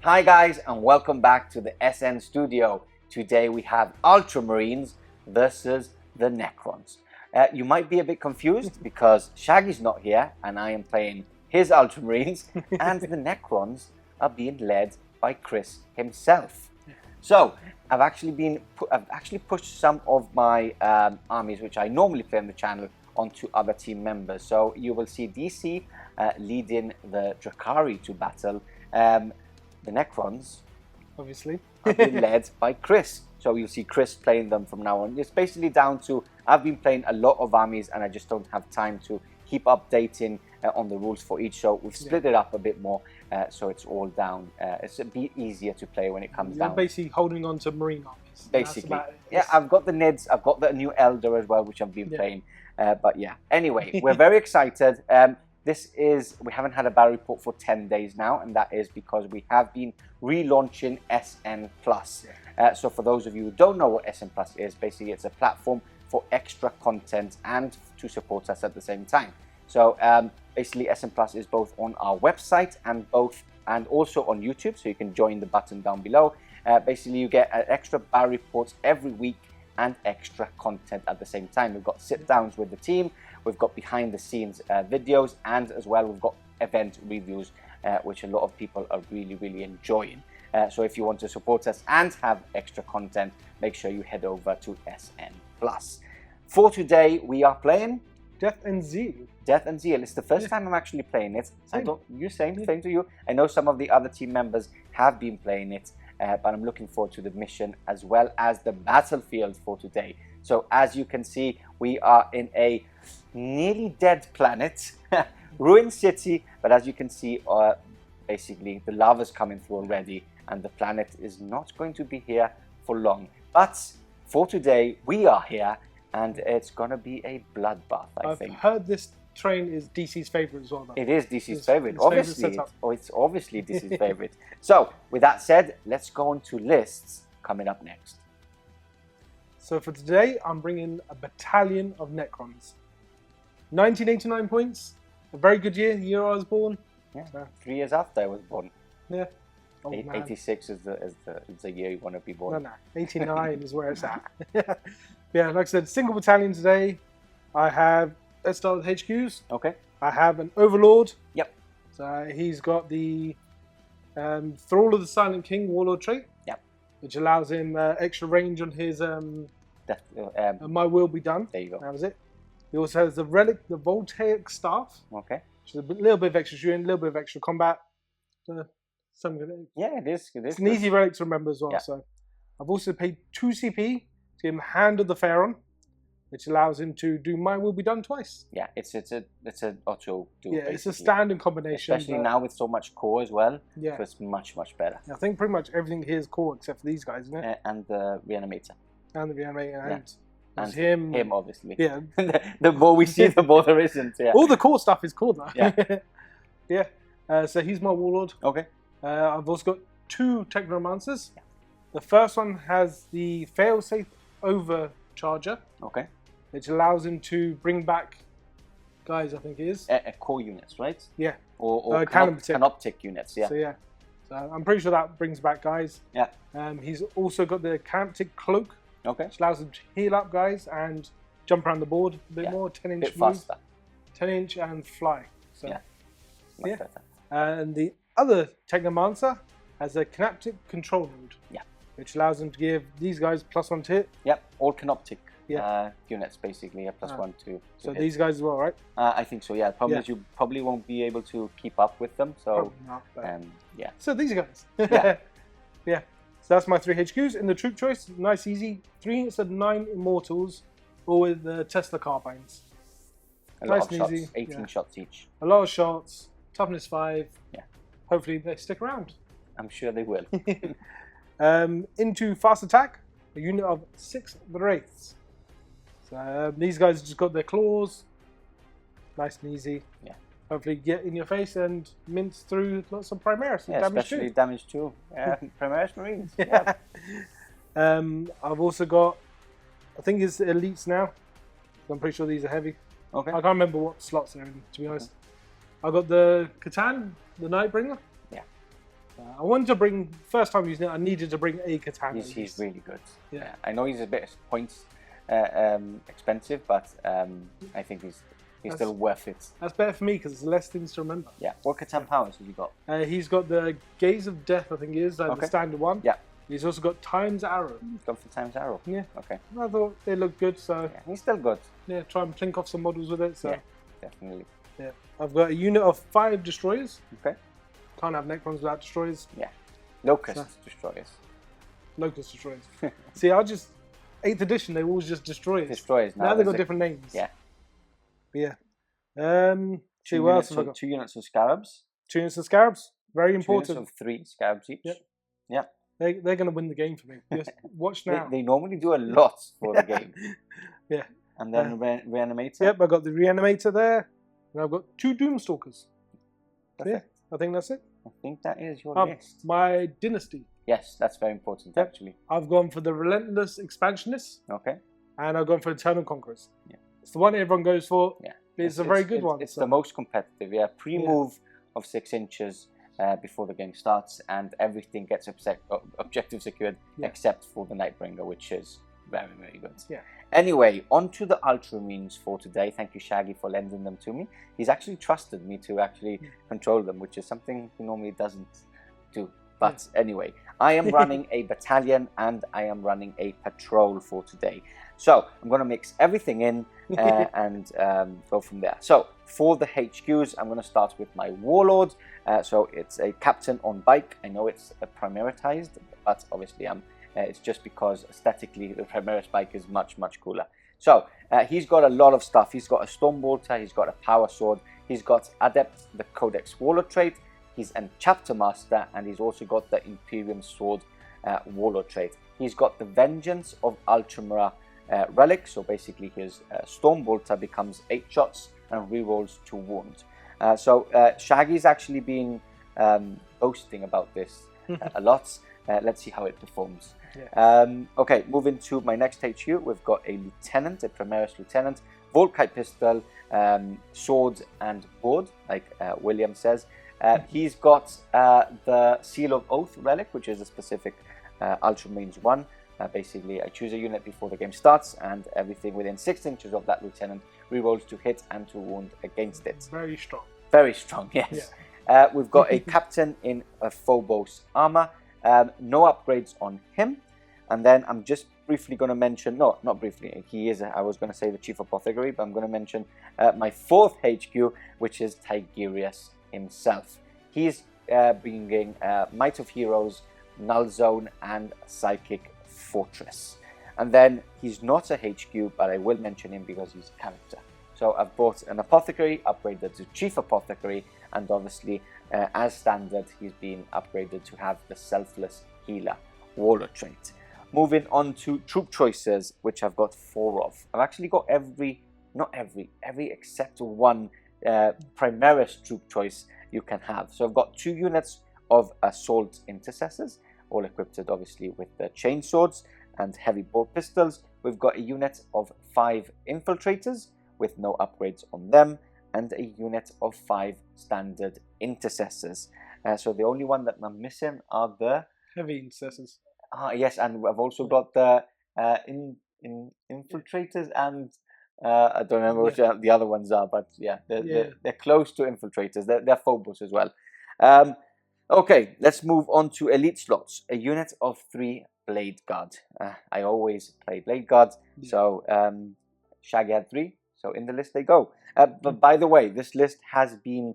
Hi guys, and welcome back to the SN Studio. Today we have Ultramarines versus the Necrons. You might be a bit confused because Shaggy's not here and I am playing his Ultramarines and the Necrons are being led by Chris himself. So I've actually pushed some of my armies which I normally play on the channel onto other team members. So you will see DC leading the Drakari to battle. The Necrons, obviously, have been led by Chris. So you'll see Chris playing them from now on. It's basically down to, I've been playing a lot of armies and I just don't have time to keep updating on the rules for each. So we've split it up a bit more, so it's all down. It's a bit easier to play when it comes down. You're basically holding on to Marine armies. Basically, yeah, I've got the Neds, I've got the new Elder as well, which I've been playing. But yeah, anyway, we're very excited. We haven't had a battle report for 10 days now, and that is because we have been relaunching SN Plus. So for those of you who don't know what SN Plus is, basically it's a platform for extra content and to support us at the same time. So basically SN Plus is both on our website and also on YouTube, so you can join the button down below. Basically you get extra battle reports every week and extra content at the same time. We've got sit downs with the team, we've got behind the scenes videos, and as well we've got event reviews, which a lot of people are really enjoying. So if you want to support us and have extra content, make sure you head over to SN Plus. For today we are playing Death and Zeal. Death and Zeal. It's the first time I'm actually playing it. Same to you. I know some of the other team members have been playing it, but I'm looking forward to the mission as well as the battlefield for today. So as you can see, we are in a nearly dead planet, ruined city, but as you can see, basically the lava's coming through already and the planet is not going to be here for long. But for today, we are here and it's going to be a bloodbath, I think. I've heard this train is DC's favourite as well, though. It is DC's favourite, obviously. It's obviously DC's favourite. So, with that said, let's go on to lists coming up next. So for today, I'm bringing a battalion of Necrons. 1989 points, a very good year, the year I was born. Yeah, 3 years after I was born. Yeah. 86 is the year you want to be born. No, 89 is where it's at. Yeah, like I said, single battalion today. I have, let's start with HQs. Okay. I have an Overlord. Yep. So he's got the Thrall of the Silent King Warlord trait. Yep. Which allows him extra range on his My Will Be Done. There you go. That was it. He also has the Relic, the Voltaic Staff. Okay. Which is a little bit of extra shooting, a little bit of extra combat. Yeah, it is. It's an easy relic to remember as well. Yeah. So I've also paid 2 CP to give him Hand of the Pharaon, which allows him to do My Will Be Done twice. Yeah, it's an auto do. Yeah, basically. It's a standard combination. Especially now with so much core as well. Yeah. So it's much better. I think pretty much everything here is core except for these guys, isn't it? And the Reanimator. And the Reanimator. And him obviously. Yeah. The more we see, the more there isn't. Yeah. All the core stuff is core though. Yeah. Yeah. So he's my Warlord. Okay. I've also got 2 Technomancers. Yeah. The first one has the failsafe overcharger. Okay. Which allows him to bring back guys, I think it is. Core units, right? Yeah. Or canoptic units, yeah. So yeah. So I'm pretty sure that brings back guys. Yeah. He's also got the canoptic cloak. Okay. Which allows him to heal up guys and jump around the board a bit more. 10-inch bit faster. 10-inch and fly. So yeah. Much better. And the other Technomancer has a canoptic control node. Yeah. Which allows him to give these guys +1 to hit. Yep. All canoptic. Units basically a +1 to so hit. These guys as well, right? I think so. Yeah. The problem is you probably won't be able to keep up with them. So yeah. So these guys. Yeah. Yeah. So that's my 3 HQs. In the troop choice, nice easy. 3 units of 9 Immortals, all with the Tesla carbines. A lot of shots. 18 shots each. A lot of shots. Toughness 5. Yeah. Hopefully they stick around. I'm sure they will. Into fast attack, a unit of 6 Wraiths. So these guys just got their claws, nice and easy. Yeah. Hopefully get in your face and mince through lots of Primaris. Yeah, especially damage 2. Primaris Marines. Yeah. I've also got, I think it's elites now. I'm pretty sure these are heavy. Okay. I can't remember what slots they're in, to be honest. I've got the Catan, the Nightbringer. Yeah. I wanted to bring, first time using it, I needed to bring a katana. He's really good. Yeah. I know he's a bit points expensive, but I think he's still worth it. That's better for me because it's less things to remember. Yeah. What katana powers have you got? He's got the Gaze of Death, I think it is, the standard one. Yeah. He's also got Time's Arrow. He's gone for Time's Arrow. Yeah. Okay. I thought they looked good, so yeah, he's still good. Yeah, try and plink off some models with it. So yeah, definitely. Yeah. I've got a unit of 5 destroyers. Okay. Can't have Necrons without destroyers. Yeah. Locust destroyers. Locust destroyers. See, I just 8th edition, they were always just destroyers. Destroyers now they've got different names. Yeah. Yeah. See what else have I got? 2 units of scarabs. 2 units of scarabs. Very important. 2 units of 3 scarabs each. Yep. Yeah. They're going to win the game for me. Just watch now. They normally do a lot for the game. Yeah. And then Reanimator. Yep, I got the Reanimator there. And I've got 2 Doomstalkers. Perfect. Yeah, I think that's it. I think that is your list. My Dynasty. Yes, that's very important actually. I've gone for the Relentless Expansionists. Okay. And I've gone for Eternal Conquerors. Yeah. It's the one everyone goes for. Yeah. It's a very good one. It's the most competitive. Yeah. Pre-move of 6 inches before the game starts, and everything gets objective secured except for the Nightbringer, which is very, very good. Yeah. Anyway, on to the Ultramarines for today. Thank you, Shaggy, for lending them to me. He's actually trusted me to actually control them, which is something he normally doesn't do. But anyway, I am running a battalion and I am running a patrol for today. So I'm going to mix everything in and go from there. So for the HQs, I'm going to start with my Warlord. So it's a captain on bike. I know it's primaritized, but obviously it's just because aesthetically the Primaris bike is much, much cooler. So he's got a lot of stuff. He's got a Stormbolter, he's got a Power Sword, he's got Adept, the Codex Warlord trait, he's a Chapter Master, and he's also got the Imperium Sword Warlord trait. He's got the Vengeance of Ultramar Relics, so basically his Stormbolter becomes 8 shots and rerolls to wound. So Shaggy's actually been boasting about this a lot. Let's see how it performs. Yeah. Okay, moving to my next HQ, we've got a Lieutenant, a Primaris Lieutenant, Volkite Pistol, Sword and Board, like William says. He's got the Seal of Oath relic, which is a specific Ultramarines one. Basically, I choose a unit before the game starts, and everything within 6 inches of that lieutenant rerolls to hit and to wound against it. Very strong. Very strong, yes. Yeah. We've got a captain in a Phobos armor. No upgrades on him. And then I'm just briefly going to mention, no, not briefly, he is, I was going to say the Chief Apothecary, but I'm going to mention my 4th HQ, which is Tigurius himself. He's bringing Might of Heroes, Null Zone, and Psychic Fortress. And then he's not a HQ, but I will mention him because he's a character. So I've bought an Apothecary, upgraded to Chief Apothecary, and obviously, as standard, he's been upgraded to have the Selfless Healer Warlord trait. Moving on to troop choices, which I've got 4 of. I've actually got every except one Primaris troop choice you can have. So I've got 2 units of Assault Intercessors, all equipped obviously with the chain swords and heavy bolt pistols. We've got a unit of 5 Infiltrators with no upgrades on them, and a unit of 5 standard Intercessors. So the only one that I'm missing are the Heavy Intercessors. Yes, and I've also got the Infiltrators, and I don't remember which the other ones are, but yeah, they're close to Infiltrators. They're Phobos as well. Okay, let's move on to elite slots. A unit of 3 Blade Guard. I always play Blade Guard, so Shaggy had 3, so in the list they go. But by the way, this list has been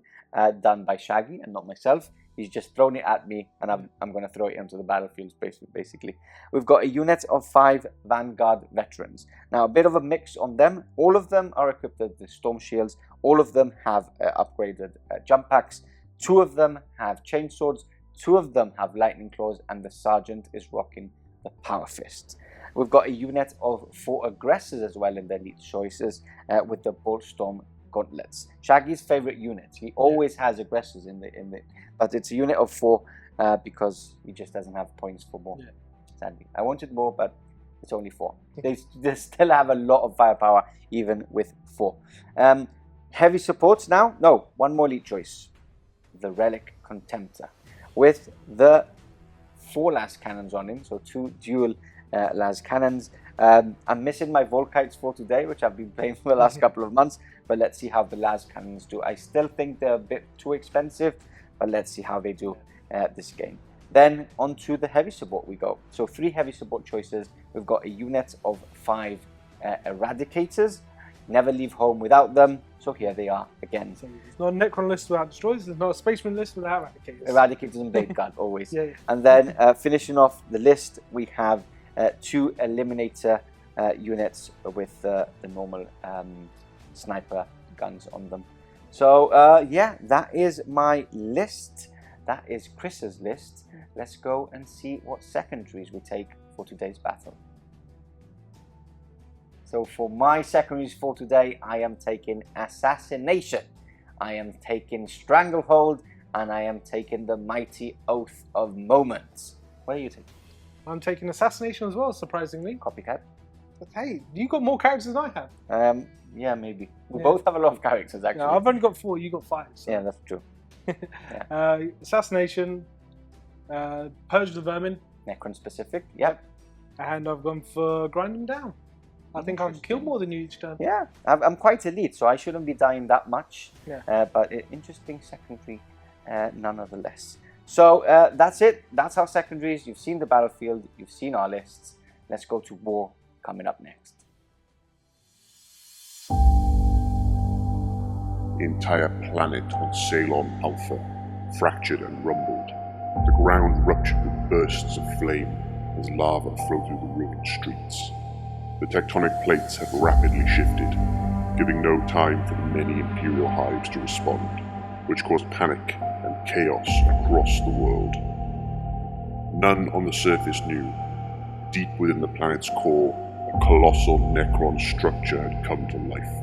done by Shaggy and not myself. He's just thrown it at me, and I'm going to throw it into the battlefield, basically. We've got a unit of 5 Vanguard Veterans. Now, a bit of a mix on them. All of them are equipped with the Storm Shields. All of them have upgraded jump packs. 2 of them have chain swords. 2 of them have lightning claws, and the Sergeant is rocking the Power Fist. We've got a unit of 4 aggressors as well in the elite choices with the Bolt Storm Gauntlets. Shaggy's favorite unit. He always has aggressors in the but it's a unit of 4 because he just doesn't have points for more. Sadly, I wanted more, but it's only 4. They still have a lot of firepower even with 4. Heavy supports now. No, one more elite choice. The Relic Contemptor. with the 4 las cannons on him, so 2 dual las cannons. I'm missing my Volkites for today, which I've been playing for the last couple of months, but let's see how the las cannons do. I still think they're a bit too expensive, but let's see how they do this game. Then onto the heavy support we go. So 3 heavy support choices. We've got a unit of 5 Eradicators. Never leave home without them. So here they are again. So it's not a Necron list without destroyers. There's not a Spaceman list without Eradicators. Eradicators and Blade Guard always. Yeah. And then finishing off the list, we have 2 Eliminator units with the normal sniper guns on them. So yeah, that is my list. That is Chris's list. Let's go and see what secondaries we take for today's battle. So for my secondaries for today, I am taking Assassination, I am taking Stranglehold, and I am taking the Mighty Oath of Moments. What are you taking? I'm taking Assassination as well, surprisingly. Copycat? But hey, you got more characters than I have. Yeah, maybe. We both have a lot of characters, actually. Yeah, I've only got 4, you got 5. So. Yeah, that's true. Assassination, Purge the Vermin. Necron specific, yep. And I've gone for Grind them down. I think I can kill more than you each turn. Yeah, I'm quite elite, so I shouldn't be dying that much. Yeah. But interesting secondary, nonetheless. So that's it. That's our secondaries. You've seen the battlefield. You've seen our lists. Let's go to war coming up next. The entire planet on Ceylon Alpha fractured and rumbled. The ground ruptured with bursts of flame as lava flowed through the ruined streets. The tectonic plates have rapidly shifted, giving no time for the many Imperial hives to respond, which caused panic and chaos across the world. None on the surface knew, deep within the planet's core, a colossal Necron structure had come to life.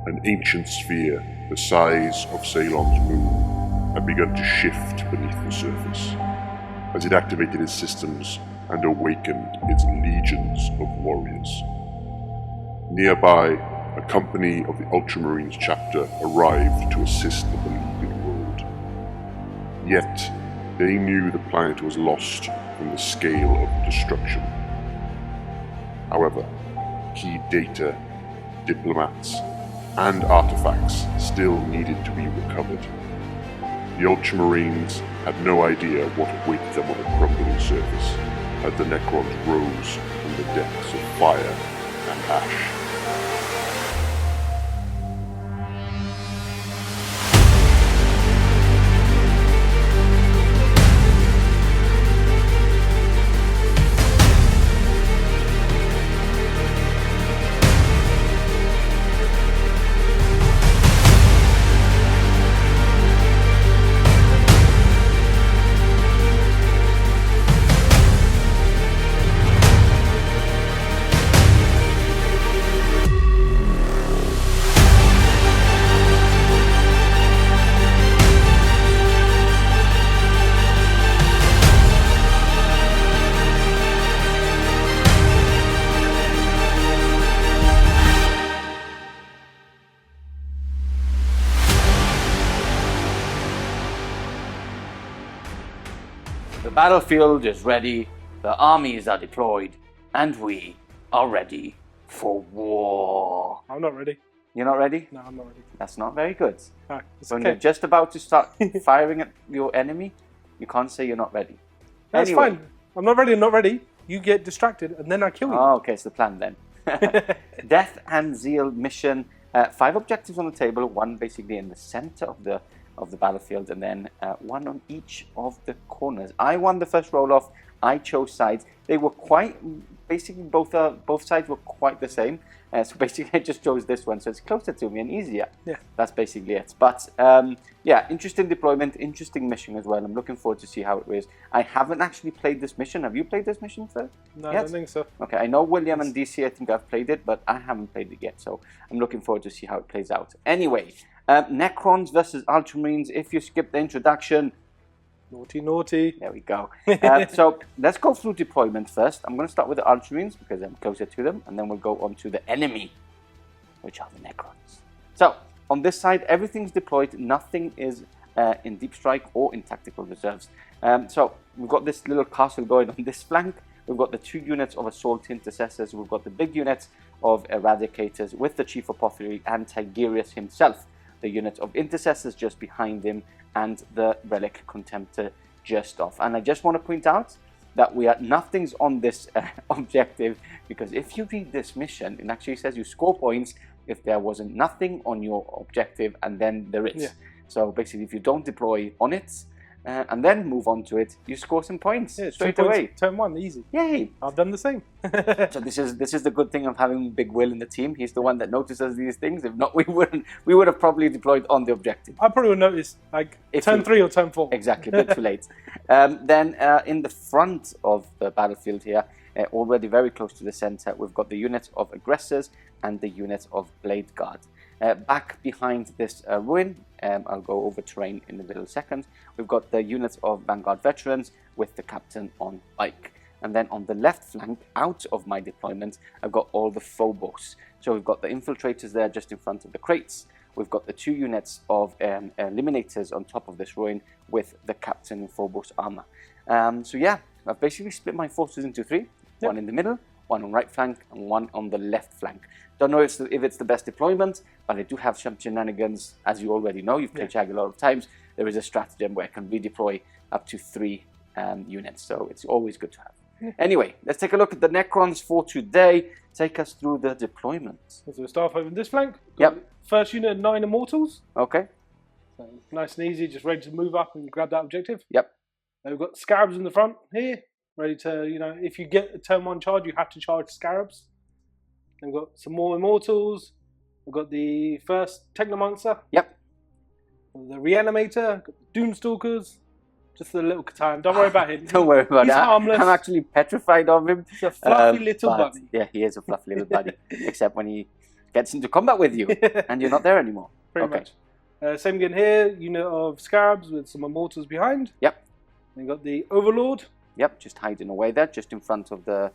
An ancient sphere, the size of Ceylon's moon, had begun to shift beneath the surface, as it activated its systems and awakened its legions of warriors. Nearby, a company of the Ultramarines chapter arrived to assist the beleaguered world. Yet, they knew the planet was lost from the scale of the destruction. However, key data, diplomats, and artifacts still needed to be recovered. The Ultramarines had no idea what awaited them on the crumbling surface as the Necrons rose from the depths of fire and ash. The battlefield is ready, the armies are deployed, and we are ready for war. I'm not ready. You're not ready? No, I'm not ready. That's not very good. Ah, it's When okay. you're just about to start firing at your enemy, you can't say you're not ready. That's Anyway. fine. I'm not ready, I'm not ready. You get distracted and then I kill you. Oh, okay, it's the plan then. Death and Zeal mission. 5 objectives on the table, 1 basically in the center of the battlefield, and then 1 on each of the corners. I won the first roll off. I chose sides. They were quite basically both sides were quite the same. So basically, I just chose this one, so it's closer to me and easier. Yeah, that's basically it. But yeah, interesting deployment, interesting mission as well. I'm looking forward to see how it is. I haven't actually played this mission. Have you played this mission, Phil? No, yet? I don't think so. Okay, I know William and DC, I think I've played it, but I haven't played it yet. So I'm looking forward to see how it plays out. Anyway, Necrons versus Ultramarines. If you skip the introduction, naughty, naughty. There we go. So let's go through deployment first. I'm going to start with the Ultramarines because I'm closer to them, and then we'll go on to the enemy, which are the Necrons. So on this side, everything's deployed. Nothing is in deep strike or in tactical reserves. So we've got this little castle going on this flank. We've got the 2 units of assault intercessors. We've got the big units of eradicators with the chief apothecary and Tigurius himself. The unit of intercessors just behind him, and the relic contemptor just off. And I just want to point out that nothing's on this objective, because if you read this mission, it actually says you score points if there wasn't nothing on your objective, and then there is. Yeah. So basically, if you don't deploy on it and then move on to it, you score some points straight away. Turn 1, easy. Yay! I've done the same. So this is the good thing of having Big Will in the team. He's the one that notices these things. If not, we would have probably deployed on the objective. I probably would notice like turn 3 or turn 4. Exactly, a bit too late. Then in the front of the battlefield here, already very close to the center, we've got the unit of aggressors and the unit of blade guard. Back behind this ruin, I'll go over terrain in a little second, we've got the units of Vanguard veterans with the captain on bike. And then on the left flank, out of my deployment, I've got all the Phobos. So we've got the infiltrators there just in front of the crates. We've got the 2 units of eliminators on top of this ruin with the captain in Phobos armor. So yeah, I've basically split my forces into 3. Yep. 1 in the middle, 1 on right flank, and 1 on the left flank. Don't know if it's the best deployment, but I do have some shenanigans, as you already know. You've played Jag a lot of times. There is a stratagem where I can redeploy up to 3 units, so it's always good to have. Anyway, let's take a look at the Necrons for today. Take us through the deployment. So we'll start off with this flank. Yep. First unit of 9 Immortals. Okay. So nice and easy, just ready to move up and grab that objective. Yep. We've got Scarabs in the front here, ready to, if you get a turn 1 charge, you have to charge Scarabs. And we've got some more Immortals. We've got the first Technomancer. Yep. The Reanimator, got the Doomstalkers. Just a little Catan. Don't worry about him. Don't worry about He's it. harmless. I'm actually petrified of him. He's a fluffy little buddy. Yeah, he is a fluffy little buddy. Except when he gets into combat with you and you're not there anymore. Pretty much. Same again here. Unit of Scarabs with some Immortals behind. Yep. Then got the Overlord. Yep, just hiding away there, just in front of the,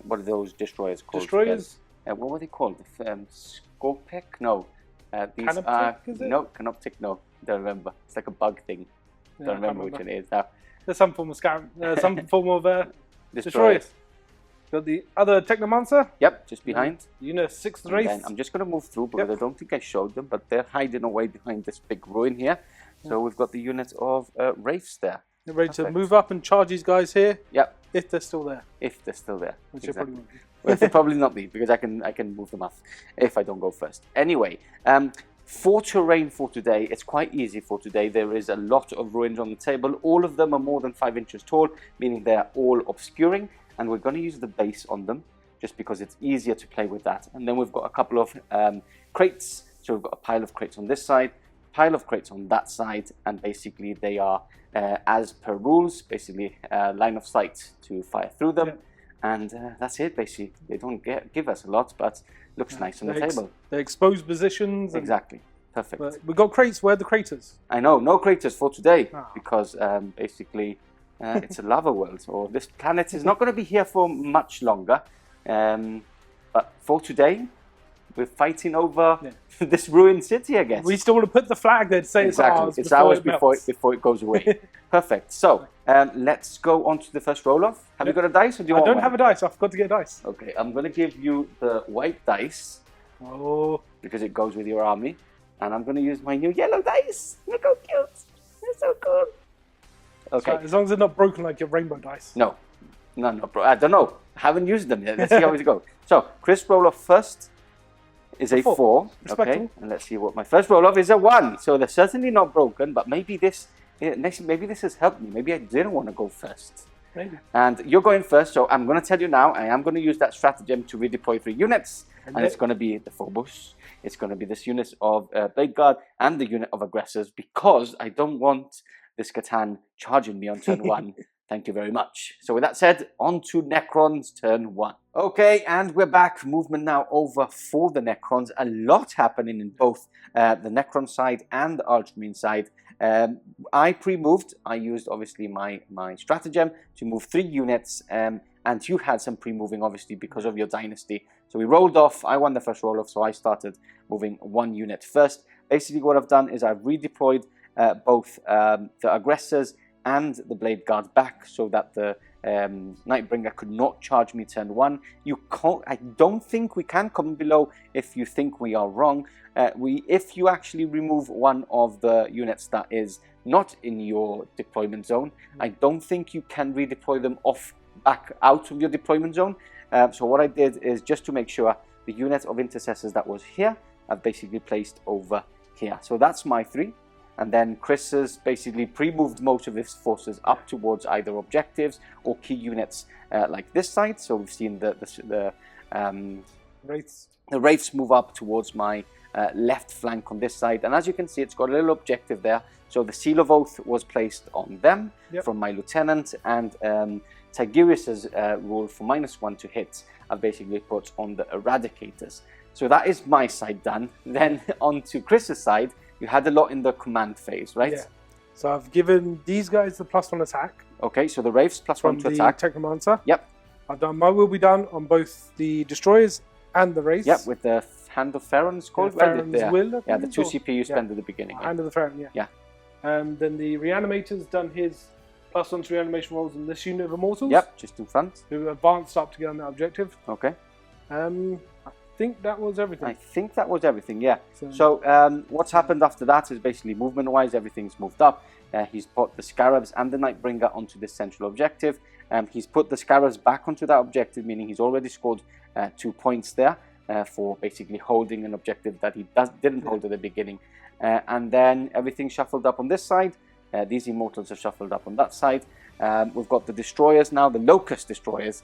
what are those destroyers called? Destroyers? What were they called? Scorpic? No. These Canoptic, is it? No, Canoptic, no. Don't remember. It's like a bug thing. Don't remember which it is now. There's some form of Scarab, some form of Destroyers. Got the other Technomancer. Yep, just behind. Unit 6th Wraith. I'm just going to move through because I don't think I showed them, but they're hiding away behind this big ruin here. So we've got the unit of Wraiths there. They're ready to move up and charge these guys here. Yep. If they're still there. If they're still there. Which exactly. probably won't be. Well, they'll probably not be, because I can move them off if I don't go first. Anyway, for terrain for today, it's quite easy for today. There is a lot of ruins on the table. All of them are more than 5 inches tall, meaning they're all obscuring, and we're going to use the base on them just because it's easier to play with that. And then we've got a couple of crates. So we've got a pile of crates on this side, pile of crates on that side, and basically they are, as per rules, basically line of sight to fire through them. Yeah. And that's it, basically. They don't give us a lot, but looks nice on the table. They expose positions. Exactly. Perfect. But we've got crates. Where are the craters? I know, no craters for today, because basically it's a lava world, or this planet is not going to be here for much longer. But for today, we're fighting over this ruined city, I guess. We still want to put the flag there to say it's ours. It's ours before it goes away. Perfect. So let's go on to the first roll-off. Have you got a dice, or do you want one? I don't have a dice. I forgot to get a dice. Okay, I'm going to give you the white dice. Oh. Because it goes with your army. And I'm going to use my new yellow dice. Look how cute. They're so cool. Okay. So, as long as they're not broken like your rainbow dice. No, bro. I don't know. I haven't used them yet. Let's see how it goes. So, Chris roll-off first is a 4. Okay, and let's see what my first roll-off is a 1. So they're certainly not broken, but maybe this has helped me. Maybe I didn't want to go first. Maybe. And you're going first, so I'm going to tell you now, I am going to use that stratagem to redeploy 3 units. And it's going to be the Phobos. It's going to be this unit of Blade Guard and the unit of Aggressors, because I don't want this Catan charging me on turn 1. Thank you very much. So with that said, on to Necrons turn 1. Okay, and we're back. Movement now over for the Necrons. A lot happening in both the Necron side and the Ultramarine side. I pre-moved. I used obviously my stratagem to move 3 units, and you had some pre-moving obviously because of your dynasty. So we rolled off. I won the first roll-off, so I started moving 1 unit first. Basically what I've done is I've redeployed both the aggressors and the blade guards back, so that the Nightbringer could not charge me turn 1. You can't. I don't think we can. Comment below if you think we are wrong. If you actually remove one of the units that is not in your deployment zone, I don't think you can redeploy them back out of your deployment zone. So what I did is, just to make sure, the unit of intercessors that was here, I've basically placed over here. So that's my 3. And then Chris has basically pre-moved most of his forces up towards either objectives or key units like this side. So we've seen the Wraiths move up towards my left flank on this side. And as you can see, it's got a little objective there. So the Seal of Oath was placed on them from my lieutenant, and Tigurius's rule for -1 to hit I've basically put on the Eradicators. So that is my side done. Then on to Chris's side, you had a lot in the command phase, right? Yeah. So I've given these guys the +1 attack. Okay, so the Wraiths +1 to attack. Technomancer. Yep. I've done my will be done on both the Destroyers and the Wraiths. Yep, with the Hand of Farron's called. Farron's Will. Yeah, the 2 CP you spend at the beginning. Hand of the Farron, yeah. Then the Reanimator's done his +1 to reanimation rolls on this unit of Immortals. Yep, just in front. Who advanced up to get on that objective. Okay. I think that was everything. I think that was everything, yeah. So what's happened after that is basically movement-wise, everything's moved up. He's put the Scarabs and the Nightbringer onto this central objective. He's put the Scarabs back onto that objective, meaning he's already scored 2 points there for basically holding an objective that he didn't hold at the beginning. And then everything shuffled up on this side. These Immortals are shuffled up on that side. We've got the Destroyers now, the Locust Destroyers,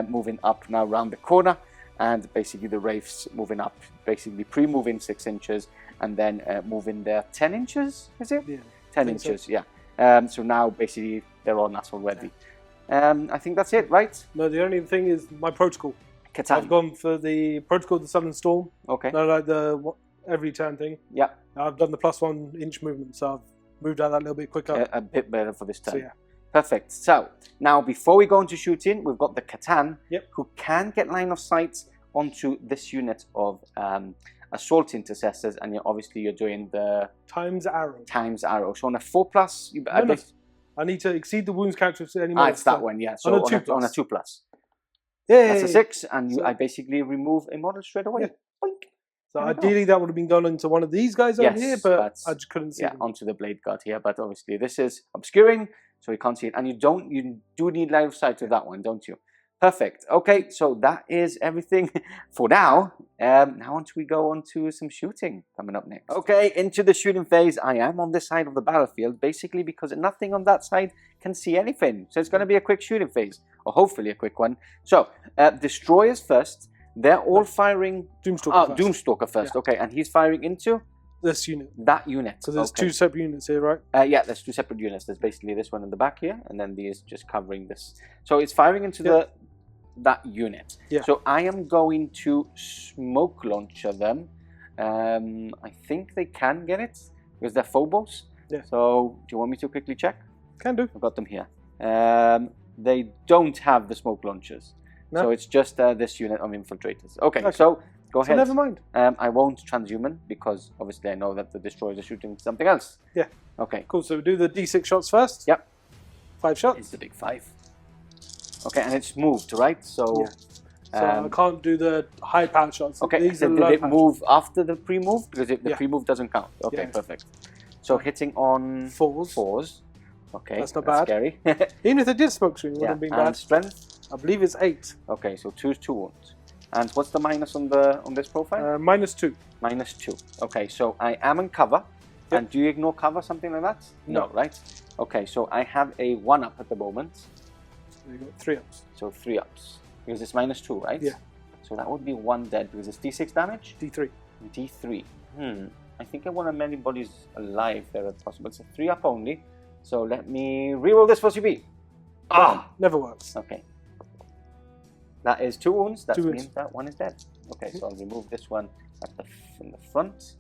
moving up now around the corner. And basically the Wraiths moving up, basically pre-moving 6 inches and then moving there 10 inches, is it? Yeah. 10 inches, so. Yeah. So now basically they're on us already. I think that's it, right? No, the only thing is my protocol. Catan. I've gone for the protocol of the Southern Storm. Okay. No, like the every turn thing. Yeah. I've done the +1 inch movement, so I've moved out that little bit quicker. A bit better for this turn. So, yeah. Perfect. So now before we go into shooting, we've got the Catan, who can get line of sight onto this unit of assault intercessors, and obviously you're doing the times arrow. So on a 4+, I need to exceed the wounds characteristic anymore. It's that one, yeah. So on a 2+. Yeah, that's a 6, and I basically remove a model straight away. Yeah. So ideally that would have been gone into one of these guys over here, but I just couldn't see them. Onto the blade guard here, but obviously this is obscuring, so you can't see it. And you do need line of sight of that one, don't you? Perfect. Okay, so that is everything for now. Now onto we go on to some shooting coming up next. Okay, into the shooting phase. I am on this side of the battlefield, basically because nothing on that side can see anything. So it's going to be a quick shooting phase, or hopefully a quick one. So, Destroyers first. They're all firing... Doomstalker first. Doomstalker first, okay. And he's firing into? This unit. That unit. So there's 2 separate units here, right? Yeah, there's 2 separate units. There's basically this one in the back here, and then these just covering this. So it's firing into that unit. Yeah. So I am going to smoke launcher them. I think they can get it because they're phobos. Yeah. So do you want me to quickly check? Can do. I've got them here. They don't have the smoke launchers. No. So it's just this unit of infiltrators. Okay, so go ahead. So never mind. I won't transhuman because obviously I know that the destroyers are shooting something else. Yeah. Okay. Cool. So we do the D6 shots first. Yep. 5 shots. It's the big 5. Okay, and it's moved, right? So, so I can't do the high power shots. Okay, these so did it move after the pre-move? Because the pre-move doesn't count. Okay, perfect. So hitting on 4s. Okay, that's not bad. Scary. Even if they did smoke screen, it wouldn't have been bad. And strength? I believe it's 8. Okay, so 2 wounds. And what's the minus on this profile? -2. -2. Okay, so I am in cover. Yep. And do you ignore cover, something like that? No, right? Okay, so I have a 1-up at the moment. So you got 3 ups. So 3 ups. Because it's -2, right? Yeah. So that would be 1 dead because it's D6 damage? D3. D3. I think I want as many bodies alive there as possible. It's a 3-up only. So let me reroll this for CP. Never works. Okay. That is 2 wounds. That 2 means wounds. that one is dead. Okay, so I'll remove this one in the front.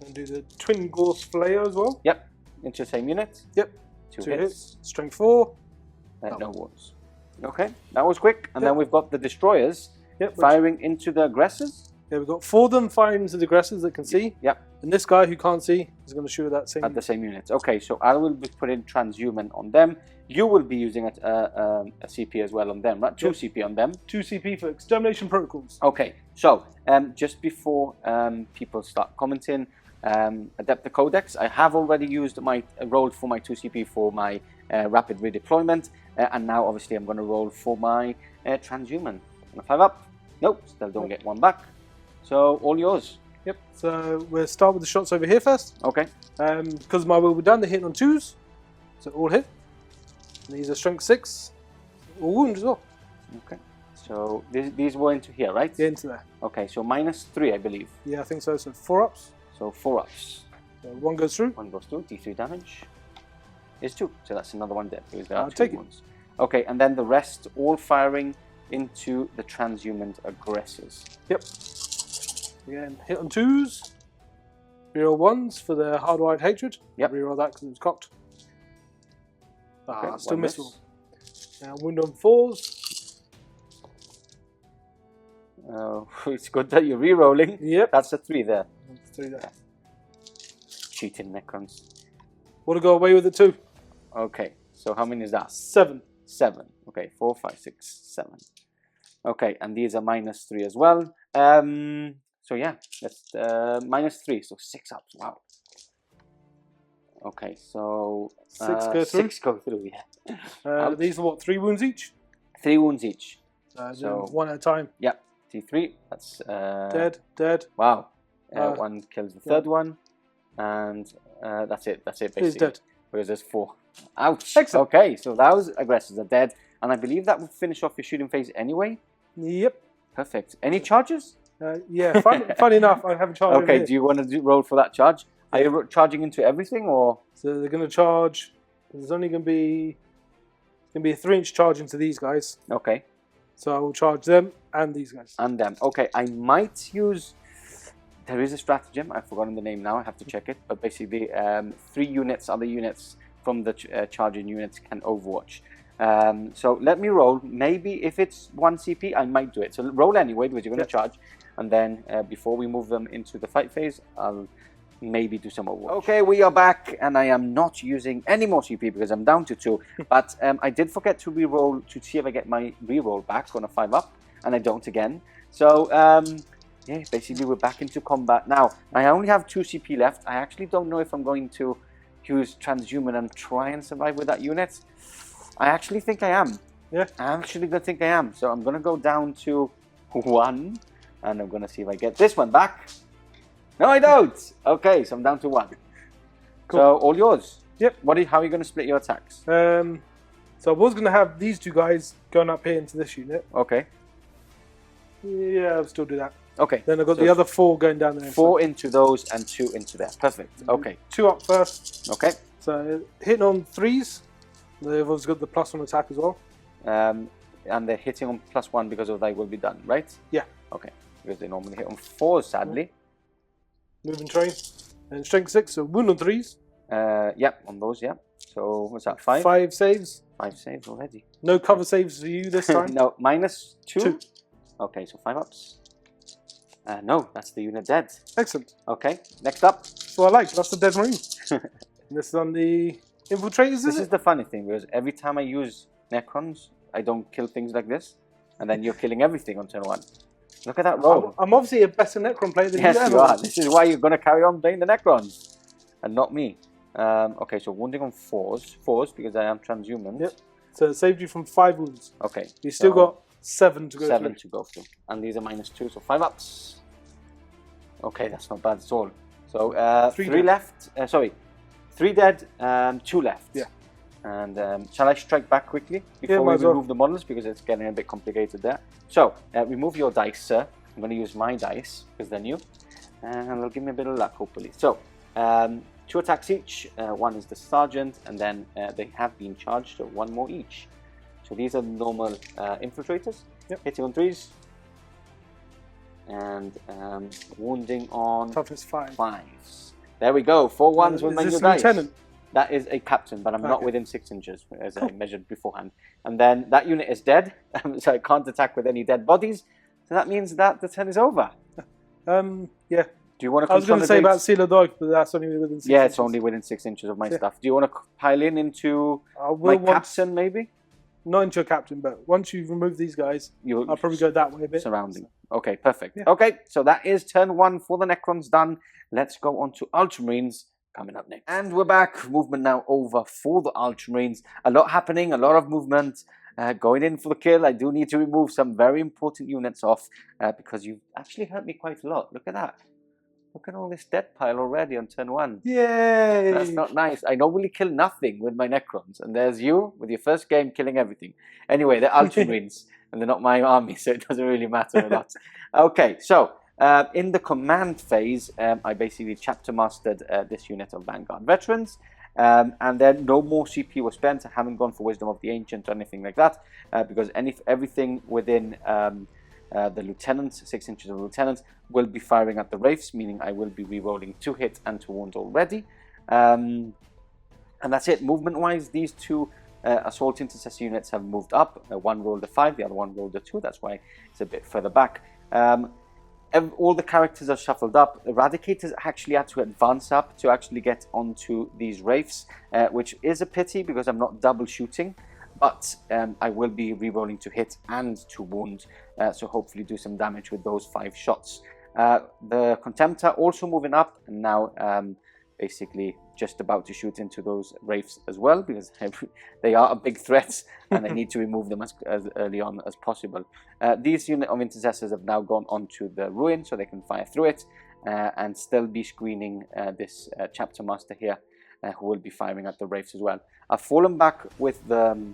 And do the twin Gorse Flayer as well. Yep. Into the same unit. Yep. 2 hits. Strength 4. No wounds. Okay, that was quick. And then we've got the destroyers firing into the aggressors. Yeah, we've got 4 of them firing into the aggressors that can see. Yep. And this guy who can't see is going to shoot at that same. At the same units. Okay, so I will be putting transhuman on them. You will be using a CP as well on them, right? 2 CP on them. 2 CP for extermination protocols. Okay, so just before people start commenting, Adept the Codex. I have already used my rolled for my 2 CP for my rapid redeployment, and now obviously I'm going to roll for my transhuman. 5 up. Nope, still don't get 1 back. So all yours. Yep. So we'll start with the shots over here first. Okay. Because my will be done, they're hitting on 2s, so all hit. And these are strength 6, all wound as well. Okay. So these were into here, right? Yeah, into there. Okay. So -3, I believe. Yeah, I think so. So 4 ups. So 4 ups. So 1 goes through. 1 goes through. D3 damage is 2. So that's another 1 dead. Because there I'll are 2 take it. ones. Okay, and then the rest all firing into the transhuman aggressors. Yep. Again, hit on 2s. Reroll 1s for the hardwired hatred. Yep. Reroll that because it was cocked. Okay, Still 1 miss. miss. Now wound on 4s. It's good that you're re-rolling. Yep. That's a 3 there. 3 there. Cheating Necrons. Want to go away with it too? Okay, so how many is that? 7. 7. Okay, 4, 5, 6, 7. Okay, and these are -3 as well. So yeah, that's -3, so 6 ups. Wow. Okay, so 6 go through. 6 go through. Yeah. These are what, 3 wounds each? 3 wounds each. So 1 at a time. Yep. T3. That's Dead. Wow. 1 kills the third one, and that's it. That's it. Basically. He's dead. Because there's 4. Ouch. Excellent. Okay, so those aggressors are dead, and I believe that will finish off your shooting phase anyway. Yep. Perfect. Any charges? Yeah. Funny enough, I have a charge. Okay. Do you want to roll for that charge? Are you charging into everything, or? So they're going to charge. There's only going to be a 3-inch charge into these guys. Okay. So I will charge them and these guys. And them. Okay. I might use. There is a stratagem. I've forgotten the name now. I have to check it. But basically, 3 units, other units from the charging units can overwatch. So let me roll. Maybe if it's 1 CP, I might do it. So roll anyway because you're going to charge. And then before we move them into the fight phase, I'll maybe do some overwatch. Okay, we are back, and I am not using any more CP because I'm down to 2. But I did forget to re-roll to see if I get my re-roll back on a 5 up, and I don't again. So yeah, basically we're back into combat now. I only have 2 CP left. I actually don't know if I'm going to use transhuman and try and survive with that unit. I actually think I am. Yeah. I actually don't think I am. So I'm going to go down to 1, and I'm going to see if I get this one back. No, I don't. Okay, so I'm down to 1. Cool. So all yours. Yep. How are you going to split your attacks? So I was going to have these 2 guys going up here into this unit. Okay. Yeah, I'll still do that. Okay. Then I've got the other 4 going down there. 4 into those and 2 into there. Perfect. Okay. 2 up first. Okay. So hitting on 3s. They've also got the +1 attack as well. And they're hitting on +1 because of they will be done, right? Yeah. Okay. Because they normally hit on 4s, sadly. Moving train. And strength 6, so wound on 3s. Yep, on those, yeah. So what's that, 5? 5 saves. 5 saves already. No cover saves for you this time. No, -2? Okay, so 5 ups. No, that's the unit dead. Excellent. Okay, next up. That's what I like. That's the dead marine. This is on the infiltrators, This is the funny thing, because every time I use Necrons, I don't kill things like this. And then you're killing everything on turn 1. Look at that roll. I'm obviously a better Necron player than yes, you you are. This is why you're going to carry on playing the Necrons. And not me. Okay, so wounding on 4s because I am transhuman. Yep. So it saved you from 5 wounds. Okay. You still got 7 to go 7 through. to go through. And these are -2, so 5 ups. Okay, that's not bad at all. So 3 left. Sorry, 3 dead, 2 left. Yeah. And shall I strike back quickly before we remove the models, because it's getting a bit complicated there. So remove your dice, sir. I'm going to use my dice because they're new, and they'll give me a bit of luck, hopefully. So 2 attacks each. 1 is the sergeant, and then they have been charged, so 1 more each. So these are normal infiltrators. Yep. Hitting on 3s. And wounding on Toughness 5. 5s. There we go. 4 1s with my new dice. Lieutenant? That is a captain, but I'm not within 6 inches, as I measured beforehand. And then that unit is dead, so I can't attack with any dead bodies. So that means that the turn is over. Yeah. Do you want to? I was going to say about Seal of Life, but that's only within 6 inches. It's only within 6 inches of my stuff. Do you want to pile in into my captain, maybe? Not into a captain, but once you've removed these guys, I'll probably go that way a bit. Surrounding. Okay, perfect. Yeah. Okay, so that is turn 1 for the Necrons done. Let's go on to Ultramarines coming up next. And we're back. Movement now over for the Ultramarines. A lot happening, a lot of movement. Going in for the kill. I do need to remove some very important units off because you've actually hurt me quite a lot. Look at that. Look at all this dead pile already on turn 1. Yay! That's not nice. I normally kill nothing with my Necrons. And there's you with your first game killing everything. Anyway, they're Ultramarines. And they're not my army, so it doesn't really matter a lot. Okay, so in the command phase, I basically chapter mastered this unit of Vanguard veterans. And then no more CP was spent. I haven't gone for Wisdom of the Ancient or anything like that. Because everything within... the lieutenants, 6 inches of lieutenants, will be firing at the Wraiths, meaning I will be re-rolling to hit and to wound already. And that's it. Movement-wise, these two assault intercessor units have moved up. One rolled a 5, the other one rolled a 2. That's why it's a bit further back. All the characters are shuffled up. Eradicators actually had to advance up to actually get onto these Wraiths, which is a pity because I'm not double shooting. But I will be re-rolling to hit and to wound, so hopefully do some damage with those 5 shots. The Contemptor also moving up, and now basically just about to shoot into those Wraiths as well, because they are a big threat, and I need to remove them as early on as possible. These unit of Intercessors have now gone onto the Ruin, so they can fire through it, and still be screening this Chapter Master here, who will be firing at the Wraiths as well. I've fallen back with the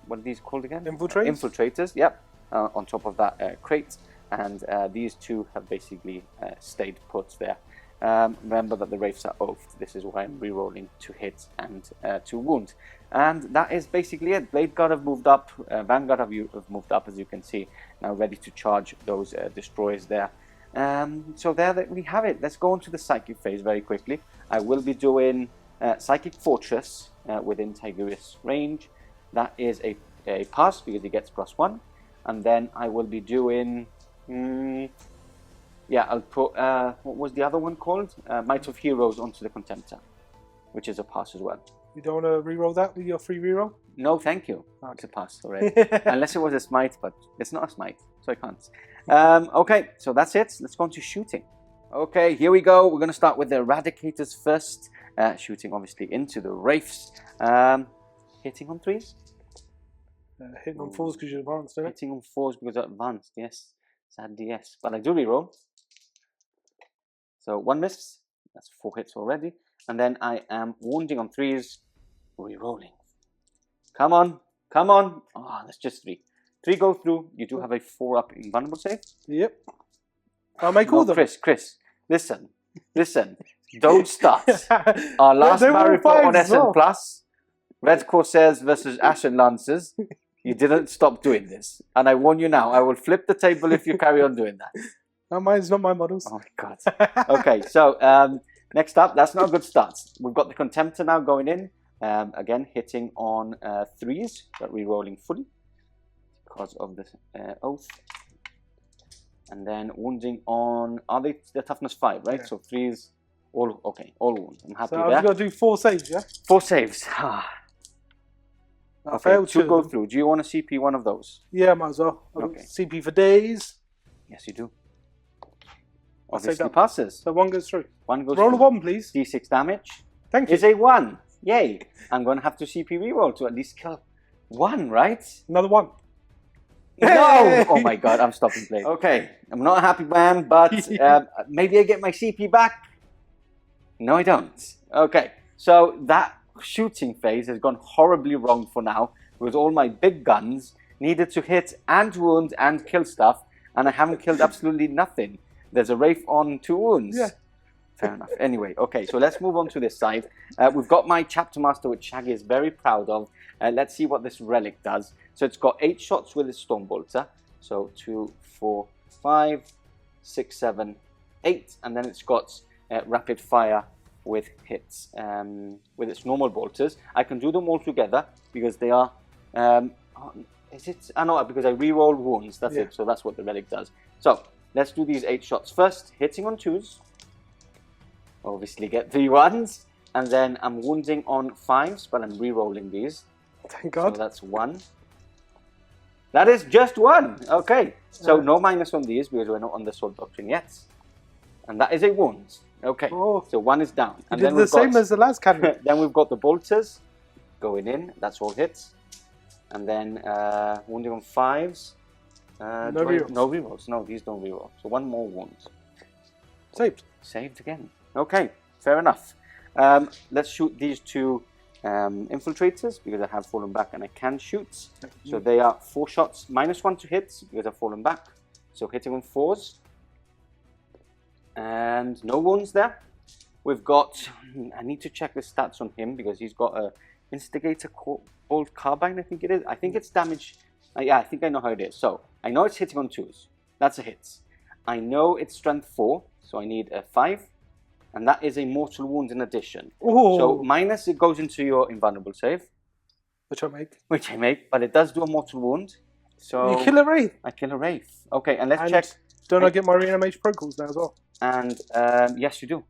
what are these called again? Infiltrators. Infiltrators, yep. On top of that crate, and these two have basically stayed put there. Remember that the Wraiths are oathed. This is why I'm re-rolling to hit and to wound. And that is basically it. Blade Guard have moved up. Vanguard have moved up, as you can see. Now ready to charge those destroyers there. So there we have it. Let's go on to the Psychic phase very quickly. I will be doing Psychic Fortress within Tigurius range. That is a pass because he gets +1. And then I will be doing... yeah, I'll put... what was the other one called? Might of Heroes onto the Contemptor, which is a pass as well. You don't want to reroll that with your free reroll? No, thank you. Okay. It's a pass already. Unless it was a smite, but it's not a smite, so I can't. Okay, so that's it. Let's go on to shooting. Okay, here we go. We're going to start with the Eradicators first. Shooting, obviously, into the Wraiths. Hitting on 3s? Hitting on 4s because you're advanced, don't it? Hitting on 4s because you're advanced, yes. Sadly, yes. But I do reroll. So 1 miss. That's 4 hits already. And then I am wounding on 3s, re-rolling. Come on, come on. Ah, that's just 3. 3 go through. You do have a 4 up in vulnerable save. Yep. I'll make all of them. Chris, listen. Don't start. Our last battle report on SN Plus, Red Corsairs versus Ashen Lancers. You didn't stop doing this. And I warn you now, I will flip the table if you carry on doing that. No, mine's not my models. Oh my god. Okay, so next up, that's not a good start. We've got the Contemptor now going in. Again, hitting on 3s, but re-rolling fully because of the oath. And then wounding on, are they the toughness 5, right? Yeah. So 3s, all okay, all wounds. I'm happy so there. I've got to do 4 saves, yeah? 4 saves. Okay, 2 go through. Do you want to CP one of those? Yeah, might as well. Okay. CP for days. Yes, you do. Obviously passes. So 1 goes through. 1 goes Roll through. a 1, please. D6 damage. Thank you. Is a 1. Yay. I'm going to have to CP reroll to at least kill 1, right? Another 1. No! Oh my god, I'm stopping playing. Okay, I'm not a happy man, but maybe I get my CP back. No, I don't. Okay, so that shooting phase has gone horribly wrong for now, with all my big guns needed to hit and wound and kill stuff, and I haven't killed absolutely nothing. There's a Wraith on 2 wounds. Yeah. Fair enough. Anyway, okay, so let's move on to this side. We've got my Chapter Master, which Shaggy is very proud of. Let's see what this relic does. So it's got 8 shots with its Stormbolter. So 2, 4, 5, 6, 7, 8. And then it's got rapid fire with hits with its normal bolters. I can do them all together because they are... is it? I know, because I re-roll wounds. That's it. So that's what the relic does. So let's do these 8 shots first. Hitting on 2s. Obviously get 3 1s. And then I'm wounding on 5s, but I'm re-rolling these. Thank God. So that's 1. That is just 1. Okay. So no minus on these because we're not on the sword doctrine yet. And that is a wound. Okay. Oh. So 1 is down. And you did the same as the last cannon. Then we've got the bolters going in. That's all hits. And then wounding on 5s. No rerolls. No rerolls. No, these don't reroll. So 1 more wound. Saved. Saved again. Okay. Fair enough. Let's shoot these 2 infiltrators because I have fallen back and I can shoot. So they are 4 shots, -1 to hit because I've fallen back. So hitting on 4s. And no wounds there. We've got, I need to check the stats on him because he's got a Instigator Bolt Carbine, I think it is. I think it's damage. Yeah, I think I know how it is. So I know it's hitting on 2s. That's a hit. I know it's strength 4, so I need a 5. And that is a mortal wound in addition. Ooh. So minus it goes into your invulnerable save. Which I make. Which I make, but it does do a mortal wound. So you kill a wraith. I kill a wraith. Okay, and let's check. Don't I get my reanimation protocols now as well? And yes, you do.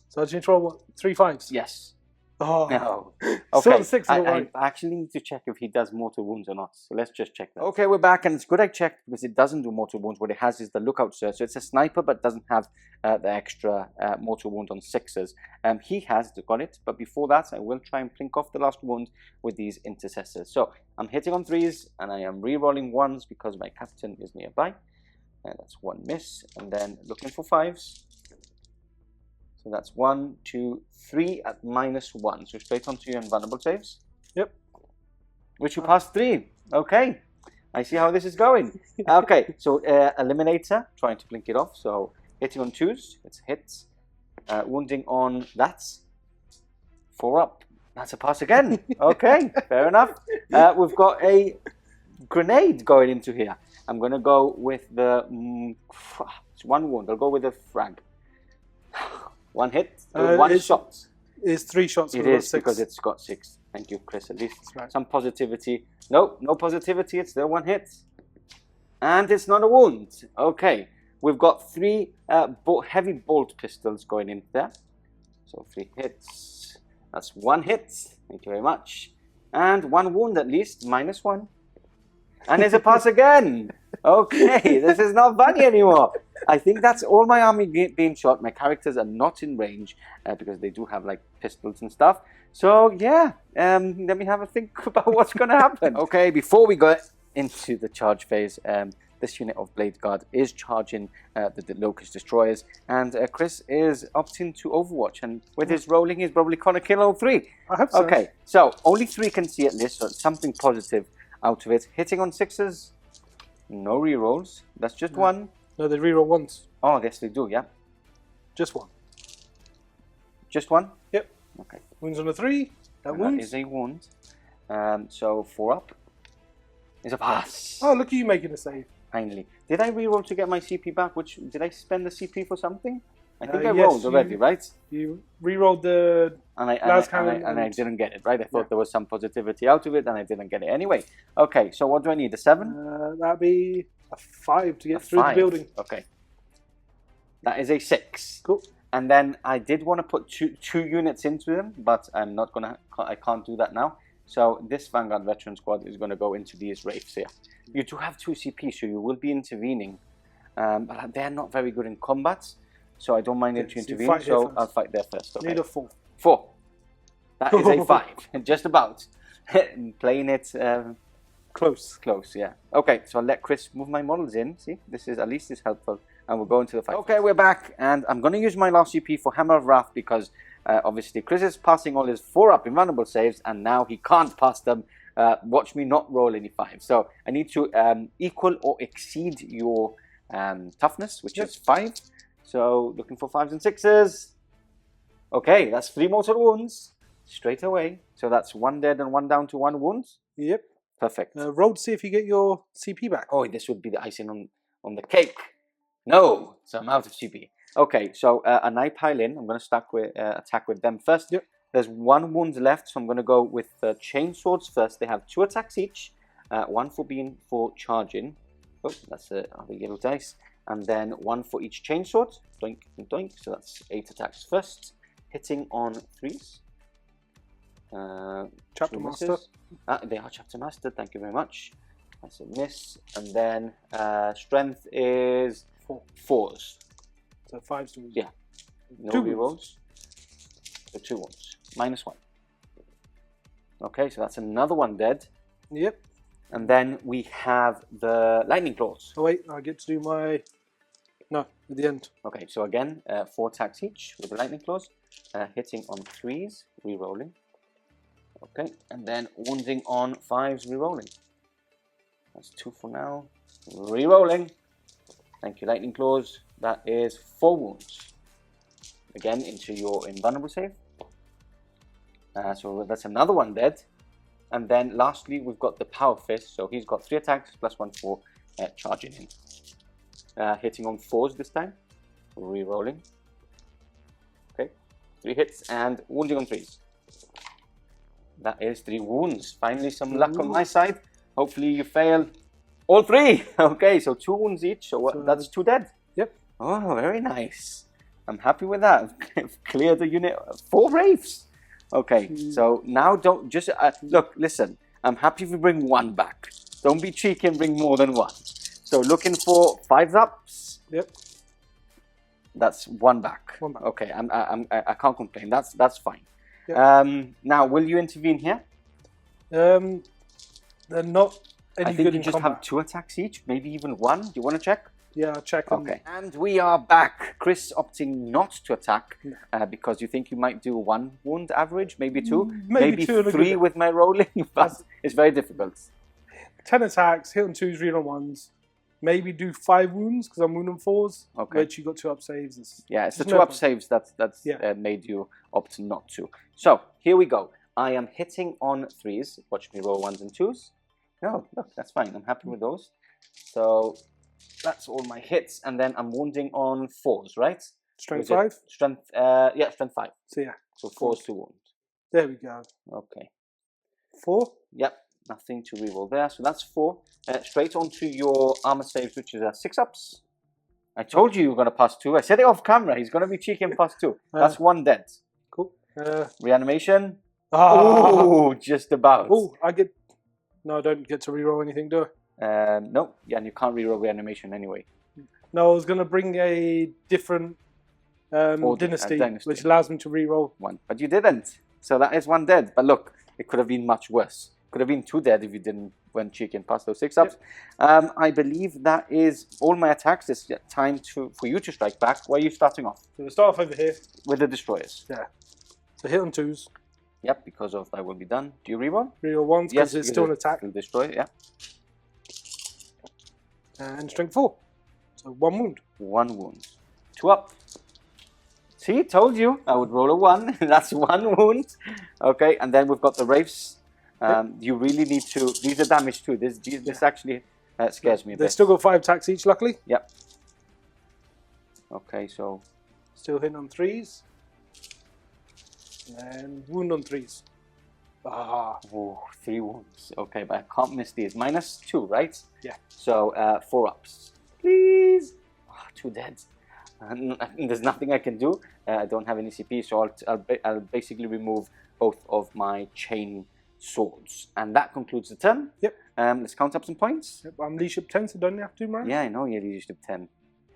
So I just need to roll what? 3 5s? Yes. Oh. No. Still Okay. the 6 I actually need to check if he does mortal wounds or not. So let's just check that. Okay, we're back, and it's good I checked because it doesn't do mortal wounds. What it has is the lookout search. So it's a sniper, but doesn't have the extra mortal wound on 6s. He has got it, but before that, I will try and plink off the last wound with these intercessors. So I'm hitting on 3s, and I am re-rolling 1s because my captain is nearby. That's 1 miss, and then looking for 5s. So that's 1, 2, 3 at -1. So straight onto your invulnerable saves. Yep. Which you passed 3. Okay. I see how this is going. Okay. So Eliminator, trying to blink it off. So hitting on 2s, it's hits. Wounding on that. 4 up. That's a pass again. Okay. Fair enough. We've got a grenade going into here. I'm going to go with the... it's 1 wound. I'll go with the frag. 1 hit, 1 shot. It's 3 shots. It is because it's got 6. Thank you, Chris. At least some positivity. No, no positivity. It's still 1 hit. And it's not a wound. Okay. We've got 3 heavy bolt pistols going in there. So 3 hits. That's 1 hit. Thank you very much. And 1 wound at least, -1. And there's a pass again. Okay, this is not funny anymore. I think that's all my army being shot. My characters are not in range because they do have like pistols and stuff. So yeah, let me have a think about what's going to happen. Okay, before we go into the charge phase, this unit of Blade Guard is charging the Locust Destroyers, and Chris is opting to Overwatch, and with his rolling, he's probably going to kill all 3. I hope so. Okay, so only 3 can see at least, so it's something positive out of it. Hitting on 6s, no rerolls. That's just 1. No, they reroll once. Oh, yes, they do, yeah. Just 1. Just 1? Yep. Okay. Wounds on a 3. That wounds. Is a wound. So 4 up is a pass. Oh, look at you making a save. Finally. Did I reroll to get my CP back? Did I spend the CP for something? I think I yes, rolled already, right? You rerolled the last cannon. And I didn't get it, right? I thought there was some positivity out of it, and I didn't get it. Anyway, okay, so what do I need? A 7? That'd be a 5 to get through the building. Okay. That is a 6. Cool. And then I did want to put two units into them, but I'm not gonna. I can't do that now. So this Vanguard Veteran Squad is going to go into these wraiths here. You do have 2 CP, so you will be intervening, but they're not very good in combat, so I don't mind to intervene. So I'll fight there first. Okay. Need a 4. 4. That is a 5, just about. Playing it close. Close, yeah. Okay, so I'll let Chris move my models in. See, this is at least is helpful. And we'll go into the fight. Okay, we're back, and I'm going to use my last CP for Hammer of Wrath because obviously Chris is passing all his 4-up invulnerable saves, and now he can't pass them. Watch me not roll any 5. So I need to equal or exceed your toughness, which is 5. So looking for 5s and 6s. Okay, that's 3 mortal wounds straight away. So that's 1 dead and 1 down to 1 wound. Yep. Perfect. Roll to see if you get your CP back. Oh, this would be the icing on the cake. No, so I'm out of CP. Okay, so an I pile in. I'm going to attack with them first. Yep. There's 1 wound left, so I'm going to go with the chain swords first. They have 2 attacks each. 1 for charging. Oh, that's the yellow dice. and then 1 for each chainsword. Doink and doink. So that's 8 attacks first, hitting on 3s. Chapter Master. They are Chapter Master. Thank you very much. That's a miss, and then strength is 4s. So 5s to yeah. No 2 rerolls. So 2 wounds. -1. Okay, so that's another one dead. Yep. And then we have the lightning claws. Oh wait, I get to do my... No, at the end. Okay, so again, 4 attacks each with the lightning claws, hitting on 3s, re-rolling. Okay, and then wounding on 5s, re-rolling. That's 2 for now. Re-rolling. Thank you, lightning claws. That is 4 wounds. Again, into your invulnerable save. So that's another one dead. And then lastly, we've got the Power Fist. So he's got 3 attacks, +1 for charging in. Hitting on 4s this time. Re-rolling. Okay, 3 hits and wounding on 3s. That is 3 wounds. Finally, some luck on my side. Hopefully you fail all 3. Okay, so 2 wounds each. So that's 2 dead. Yep. Oh, very nice. I'm happy with that. I've cleared the unit. 4 Wraiths. Okay, so now don't just look. Listen, I'm happy if you bring 1 back. Don't be cheeky and bring more than 1. So looking for 5s ups. Yep. That's 1 back. 1 back. Okay, I can't complain. That's fine. Yep. Now, will you intervene here? They're not any I think good you in just combat. have 2 attacks each, maybe even 1. Do you want to check? Yeah, I'll check. Okay, and we are back. Chris opting not to attack because you think you might do 1 wound average, maybe 2, maybe 2 3 with my rolling, but it's very difficult. 10 attacks, hit on 2s, read on 1s. Maybe do 5 wounds because I'm wounding 4s. Okay. Which you got 2 up saves. It's the 2 no up point. saves that's made you opt not to. So here we go. I am hitting on 3s. Watch me roll 1s and 2s. No, look, that's fine. I'm happy with those. So that's all my hits, and then I'm wounding on 4s, right? Strength 5? Strength, strength 5. So yeah. So 4s to wound. There we go. Okay. 4? Yep, nothing to reroll there. So that's 4. Straight onto your armor saves, which is 6 ups. I told you were going to pass 2. I said it off camera. He's going to be cheeky and pass 2. That's 1 dead. Cool. Reanimation. Oh, just about. Oh, I get... No, I don't get to reroll anything, do I? No, yeah, and you can't reroll reanimation anyway. No, I was going to bring a different dynasty, which allows me to reroll 1, but you didn't. So that is 1 dead. But look, it could have been much worse. Could have been 2 dead if you didn't went cheeky and pass those 6 ups. Yep. I believe that is all my attacks. It's time for you to strike back. Where are you starting off? So we'll start off over here. With the destroyers. Yeah. So hit on 2s. Yep, because of that will be done. Do you reroll? Reroll 1s because it's still an attack. Still destroy, yeah. And strength 4. So 1 wound. 1 wound. 2 up. See, told you I would roll a 1. That's 1 wound. Okay, and then we've got the Wraiths. You really need to... These are damage too. This actually scares me a bit. They've still got 5 attacks each, luckily. Yep. Okay, so... Still hitting on 3s. And wound on 3s. Ah. Oh, 3 wounds. Okay, but I can't miss these. -2, right? Yeah. So 4 ups. Please. Oh, 2 dead. There's nothing I can do. I don't have any CP, so I'll basically remove both of my chain swords. And that concludes the turn. Yep. Let's count up some points. Yep, I'm leadership 10, so don't have to, right? Yeah, I know you're leadership 10.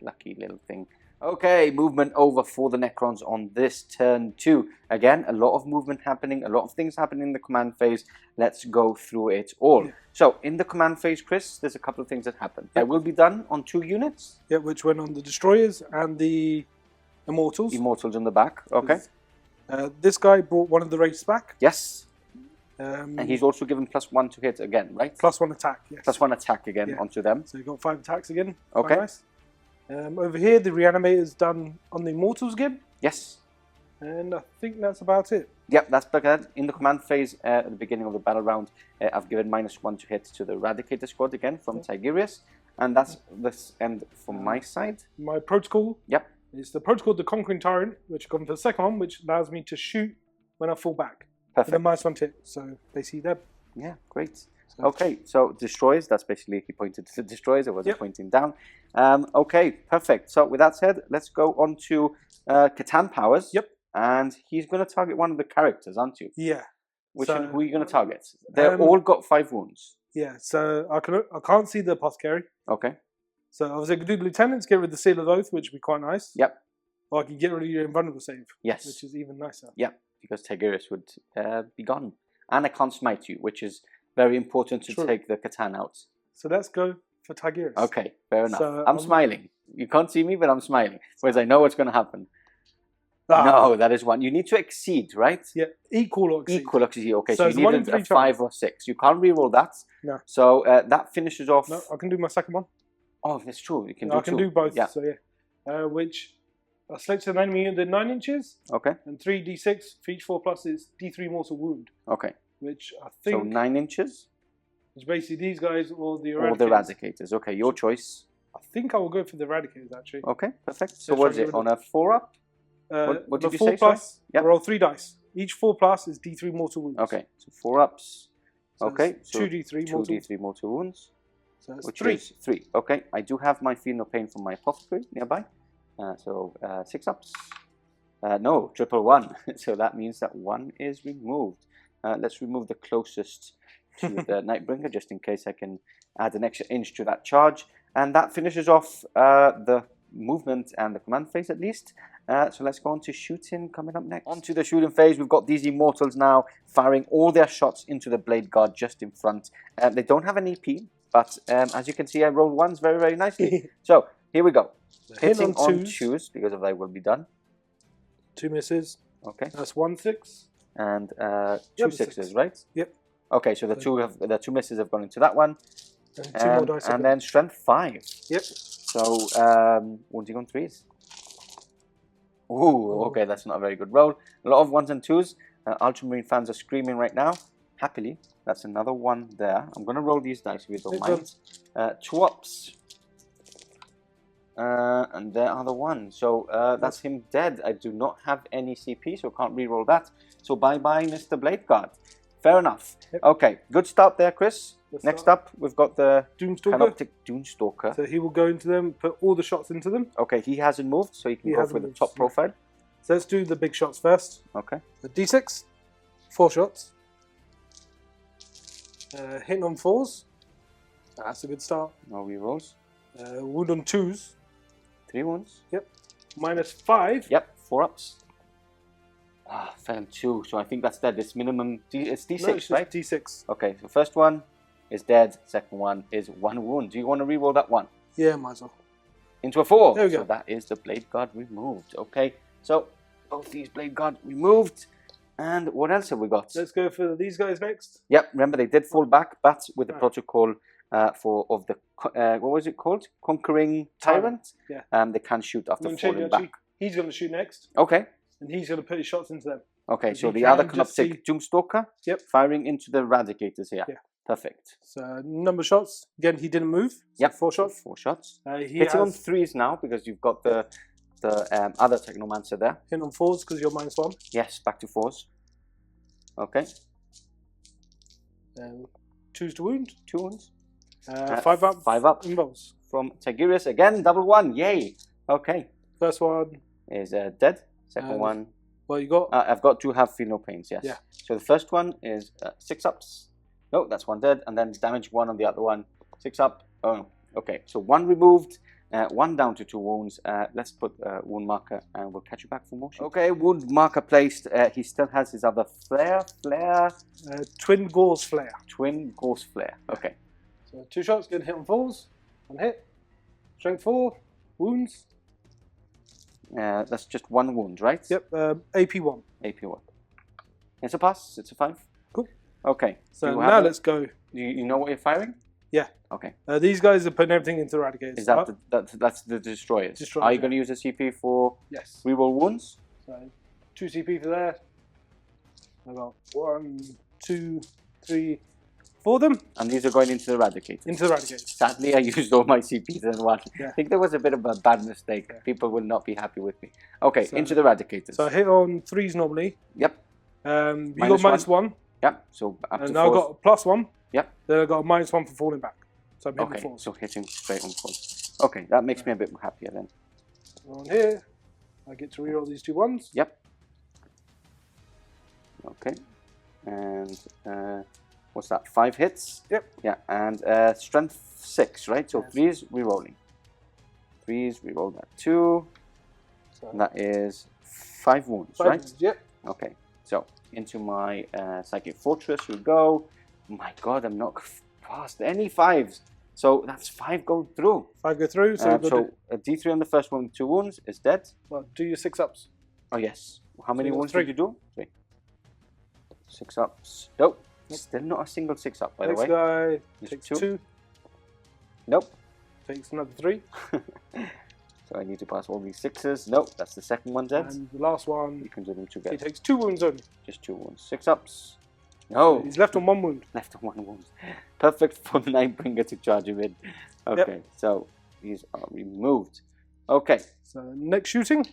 Lucky little thing. Okay, movement over for the Necrons on this turn too. Again, a lot of movement happening, a lot of things happening in the command phase. Let's go through it all. Yeah. So, in the command phase, Chris, there's a couple of things that happen. Yep. That will be done on 2 units. Yeah, which went on the Destroyers and the Immortals. Immortals on the back, okay. This guy brought one of the Wraiths back. Yes. And he's also given +1 to hit again, right? +1 attack, yes. +1 attack again onto them. So you got 5 attacks again. Okay. Nice. Over here, the Reanimator's done on the Immortals again. Yes. And I think that's about it. Yep, that's good. In the command phase, at the beginning of the battle round, I've given -1 to hit to the Eradicator squad again from Tigurius. And that's this end from my side. My protocol is the protocol of the Conquering Tyrant, which I've gone for the second one, which allows me to shoot when I fall back. Perfect. With a -1 hit, so they see them. Yeah, great. Okay, so destroyers, that's basically, he pointed to the destroyers, I wasn't Yep. pointing down. Okay, perfect. So with that said, let's go on to Catan powers. Yep. And he's going to target one of the characters, aren't you? Yeah. Which So, one, who are you going to target? They're um, all got 5 wounds. Yeah. So I can't see the apothecary. Okay. So obviously I could do the lieutenants, get rid of the seal of oath, which would be quite nice. Yep. Or I could get rid of your invulnerable save, Yes. which is even nicer. Yeah, because Tigurius would be gone. And I can't smite you, which is very important to True. take the Catan out. So let's go for Tigerius. Okay, fair enough. So, I'm smiling. You can't see me, but I'm smiling. Whereas I know what's going to happen. Ah, No, that is 1. You need to exceed, right? Yeah, equal or exceed. Equal exceed. Okay, So so it's you 1 need in 3 a 5 or 6. You can't reroll that. No. So that finishes off. No, I can do my second one. Oh, that's true. You can No, do I can 2. do both. Yeah. So yeah, which I select an enemy within 9 inches Okay. and 3d6 for each 4 plus is d3 mortal wound, Okay. which I So think 9 inches. is basically these guys or the Or the eradicators. Eradicators. Okay, your choice. I think I will go for the eradicators actually. Okay, perfect. So Let's what is try it? and On a 4 up? what the did you 4 say, sorry? plus, Yep. I roll 3 dice. Each 4 plus is d3 mortal wounds. Okay, so 4 ups. So Okay, it's so 2d3 mortal. 2d3 mortal wounds. So it's Which 3. is 3. Okay, I do have my Feel No Pain from my apothecary nearby. So 6 ups. No, triple 1. So that means that 1 is removed. Let's remove the closest to the Nightbringer just in case I can add an extra inch to that charge. And that finishes off the movement and the command phase at least. So let's go on to shooting coming up next. On to the shooting phase. We've got these immortals now firing all their shots into the blade guard just in front. They don't have an EP, but as you can see, I rolled 1s very, very nicely. So here we go. Hitting on 2s because of they will be done. 2 misses. Okay. That's 1 6. And 2 Yeah, 6s, 6. right? Yep. Okay, so the 2 misses have gone into that one. And 2 more dice. And then strength 5. Yep. So wounding on 3s. Ooh, okay, that's not a very good roll. A lot of 1s and 2s. Ultramarine fans are screaming right now. Happily, that's another 1 there. I'm going to roll these dice if you don't mind. 2 ups. And there are the 1. So that's him dead. I do not have any CP, so can't reroll that. So bye-bye, Mr. Blade Guard. Fair enough. Yep. Okay, good start there, Chris. Next up, we've got the Doomstalker. Canoptic Doomstalker. So he will go into them, put all the shots into them. Okay, he hasn't moved, so he can go for the top profile. So let's do the big shots first. Okay. The D6, 4 shots. Hitting on 4s. That's a good start. No rerolls. Wound on 2s. 3 wounds. Yep. -5. Yep, 4 ups. Ah, failed 2, so I think that's dead. It's minimum, it's D6, No, it's just right? D6. Okay, so first one is dead, second one is 1 wound. Do you want to reroll that one? Yeah, might as well. Into a 4. There we so go. that is the Blade Guard removed. Okay, so both these Blade Guard removed. And what else have we got? Let's go for these guys next. Yep, remember they did fall back, but with the Right. protocol of the, what was it called? Conquering Tyrant? Yeah. They can shoot after I'm going to falling change actually. back. He's going to shoot next. Okay. And he's going to put his shots into them. Okay, so you the other can just Canoptic Doomstalker Yep. firing into the Eradicators here. Yeah. Perfect. So number of shots. Again, he didn't move. So Yep. 4 shots. 4 shots. He Hitting on has 3s now because you've got the other Technomancer there. hit on 4s because you're -1. Yes, back to 4s. Okay, 2s to wound. 2 wounds. 5 up. 5 up Involves. from Tigurius again. Double 1. Yay. Okay, First one. is dead. Second one. Well, you got. I've got to have Feel No Pains. Yes. Yeah. So the first one is 6 ups. No, that's 1 dead, and then damage 1 on the other one. 6 up. Oh, no. Okay. So 1 removed. 1 down to 2 wounds. Let's put wound marker and we'll catch you back for more. Okay, wound marker placed. He still has his other flare. Twin Gauze Flare. Twin Ghost Flare. Okay. So 2 shots, getting hit on 4s. 1 hit. Strength 4. Wounds. That's just 1 wound, right? Yep. AP 1. AP 1. It's a pass. It's a 5. Cool. Okay. So now let's go. You know what you're firing? Yeah. Okay. These guys are putting everything into the Eradicators. Is that that's the destroyers? Destroyers, Are you yeah. going to use a CP for Yes. reroll wounds? So 2 CP for there. I got 1, 2, 3, 4 of them And these are going into the Eradicator. into the Eradicators. Sadly, I used all my CPs in one. Yeah. I think there was a bit of a bad mistake. Yeah. People will not be happy with me. Okay, So- into the Eradicators. So I hit on 3s normally. Yep. You Minus got -1. Yep. So up And to now I've 4. got +1. Yep. Then I got a -1 for falling back. So I'm hitting Okay, fours. so hitting straight on fours. Okay, that makes me a bit happier then. On here, I get to reroll these 2 ones. Yep. Okay. And what's that? 5 hits? Yep. Yeah, and strength 6, right? So Yes. 3s rerolling. 3s, reroll that 2. So And that is 5 wounds, 5 right? wounds, yep. Okay, so into my Psychic Fortress we go. My god, I'm not past any 5s. So that's 5 going through. 5 go through, so, A D3 on the first one with 2 wounds is dead. well, do your 6-ups. Oh yes. How many you got wounds 3. did you do? 3. 6 ups. Nope. Still not a single 6 up, by Next the way. guy Just takes 2. 2, Nope. takes another 3, So I need to pass all these 6s. Nope, that's the second one dead. and the last one, You can do them he together. takes 2 wounds only. Just 2 wounds. 6 ups. No. He's left on 1 wound. Left on 1 wound. Perfect for the Nightbringer to charge him in. Okay, so these are removed. Okay. So next shooting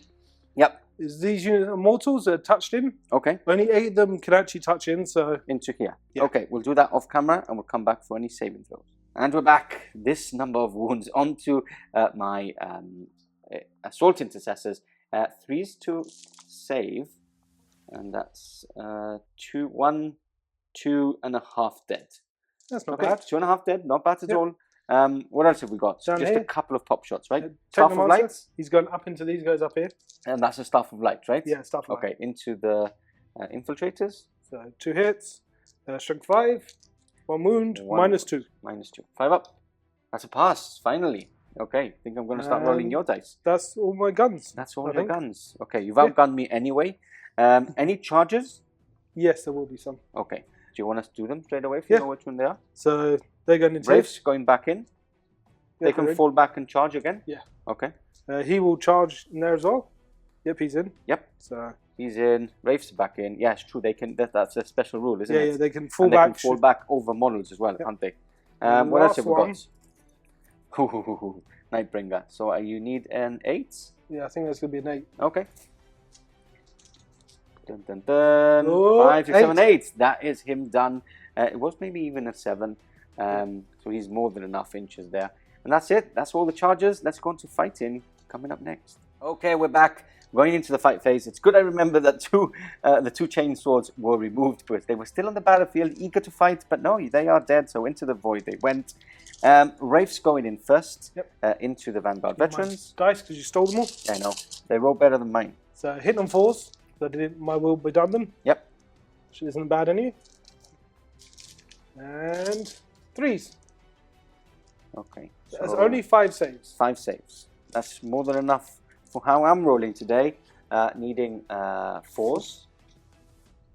Yep. is these unit immortals that are touched in. Okay. Only 8 of them can actually touch in, so Into here. Yeah. Okay, we'll do that off camera and we'll come back for any saving throws. And we're back. This number of wounds onto my assault intercessors. 3s to save, and that's 1, 2.5 dead. that's not Okay, bad. 2.5 dead, not bad at Yep. all. What else have we got? Down Just here. a couple of pop shots, right? Take Staff them of on, Light, sir. He's going up into these guys up here. and that's a Staff of Light, right? Yeah, stuff like Okay, into the Infiltrators. So 2 hits, strength 5, 1 wound, One -2. -2. 5 up. That's a pass, finally. Okay, I think I'm going to start rolling your dice. That's all my guns. That's all I your think. guns. Okay, you've Yeah. outgunned me anyway. Any charges? Yes, there will be some. Okay. Do you want us to do them straight away if you Yeah. know which one they are? So they're going into Wraiths going back in. Yeah, They can they're in. fall back and charge again? Yeah. Okay. He will charge in there as well. Yep, he's in. Yep. So He's in. Wraiths are back in. Yeah, it's true. They can. That's a special rule, isn't yeah, it? yeah, they can fall And they back. can fall back over models as well, Yep. can't they? And What else last have we one. got? Nightbringer. So you need an 8? Yeah, I think that's going to be an 8. Okay. Dun, dun, dun. Oh, 5, 6, 7, 8. 8. That is him done. It was maybe even a 7. So he's more than enough inches there. And that's it. That's all the charges. Let's go on to fighting coming up next. Okay, we're back. Going into the fight phase. It's good I remember that the 2 chain swords were removed, but they were still on the battlefield, eager to fight. But no, they are dead. So into the void they went. Wraiths going in first. Yep. Into the Vanguard veterans. Dice because you stole them all. I know. They roll better than mine. So hit on 4s. So I did my will be done them. Yep. Which isn't bad any. And 3s. Okay. That's so only 5 saves. 5 saves. That's more than enough for how I'm rolling today. Needing 4s.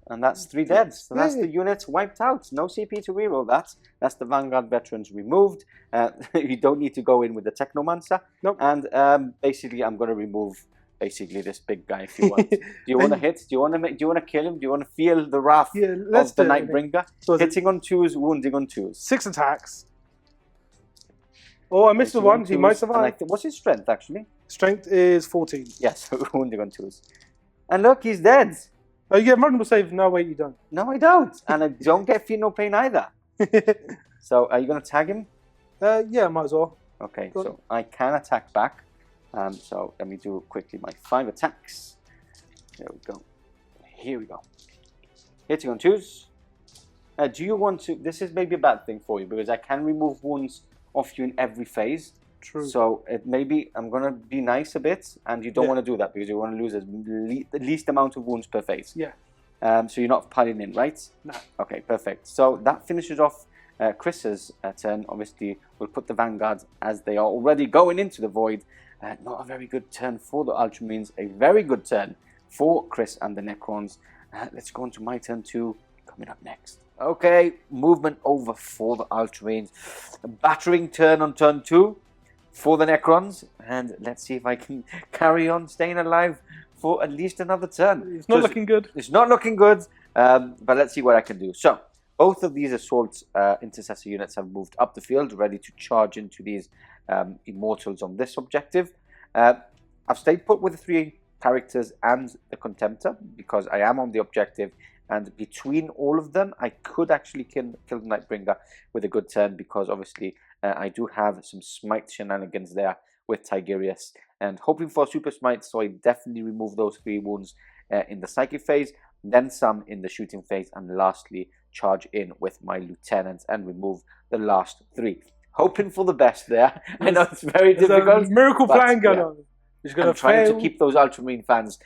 And that's 3 dead. So that's the unit wiped out. No CP to reroll that. That's the Vanguard veterans removed. You don't need to go in with the Technomancer. Nope. And basically, I'm going to remove basically this big guy if you want. Do you want to hit? Do you want to kill him? Do you want to feel the wrath Yeah, let's of the do it. Nightbringer? So is it Hitting on 2s, wounding on 2s. 6 attacks. Oh, I missed the Hitting on one. He 2s, might and survive. what's his strength actually? Strength is 14. Yes, wounding on 2s. And look, he's dead. Oh, you get vulnerable save. No, wait, you don't. No, I don't. And I don't get feel no pain either. So, are you going to tag him? Yeah, might as well. Okay, Go on. so I can attack back. So, let me do quickly my 5 attacks. There we go. Here we go. Hitting on 2s. Do you want to... This is maybe a bad thing for you because I can remove wounds off you in every phase. True. So maybe I'm going to be nice a bit, and you don't Yeah. want to do that because you want to lose the least amount of wounds per phase. Yeah. So you're not piling in, right? No. Okay, perfect. So that finishes off Chris's turn. Obviously, we'll put the Vanguard as they are already going into the void. Not a very good turn for the Ultramarines. A very good turn for Chris and the Necrons. Let's go on to my turn 2 coming up next. Okay, movement over for the Ultramarines. A battering turn on turn 2 for the Necrons, and let's see if I can carry on staying alive for at least another turn. It's not looking good. It's not looking good, but let's see what I can do. So, both of these assault intercessor units have moved up the field, ready to charge into these immortals on this objective. I've stayed put with the 3 characters and the Contemptor, because I am on the objective, And between all of them, I could actually kill the Nightbringer with a good turn, because obviously I do have some smite shenanigans there with Tigurius, and hoping for a super smite, so I definitely remove those 3 wounds in the psychic phase, then some in the shooting phase, and lastly charge in with my lieutenant and remove the last 3. Hoping for the best there. I know it's very difficult. A miracle plan going on. I'm trying to keep those Ultramarine fans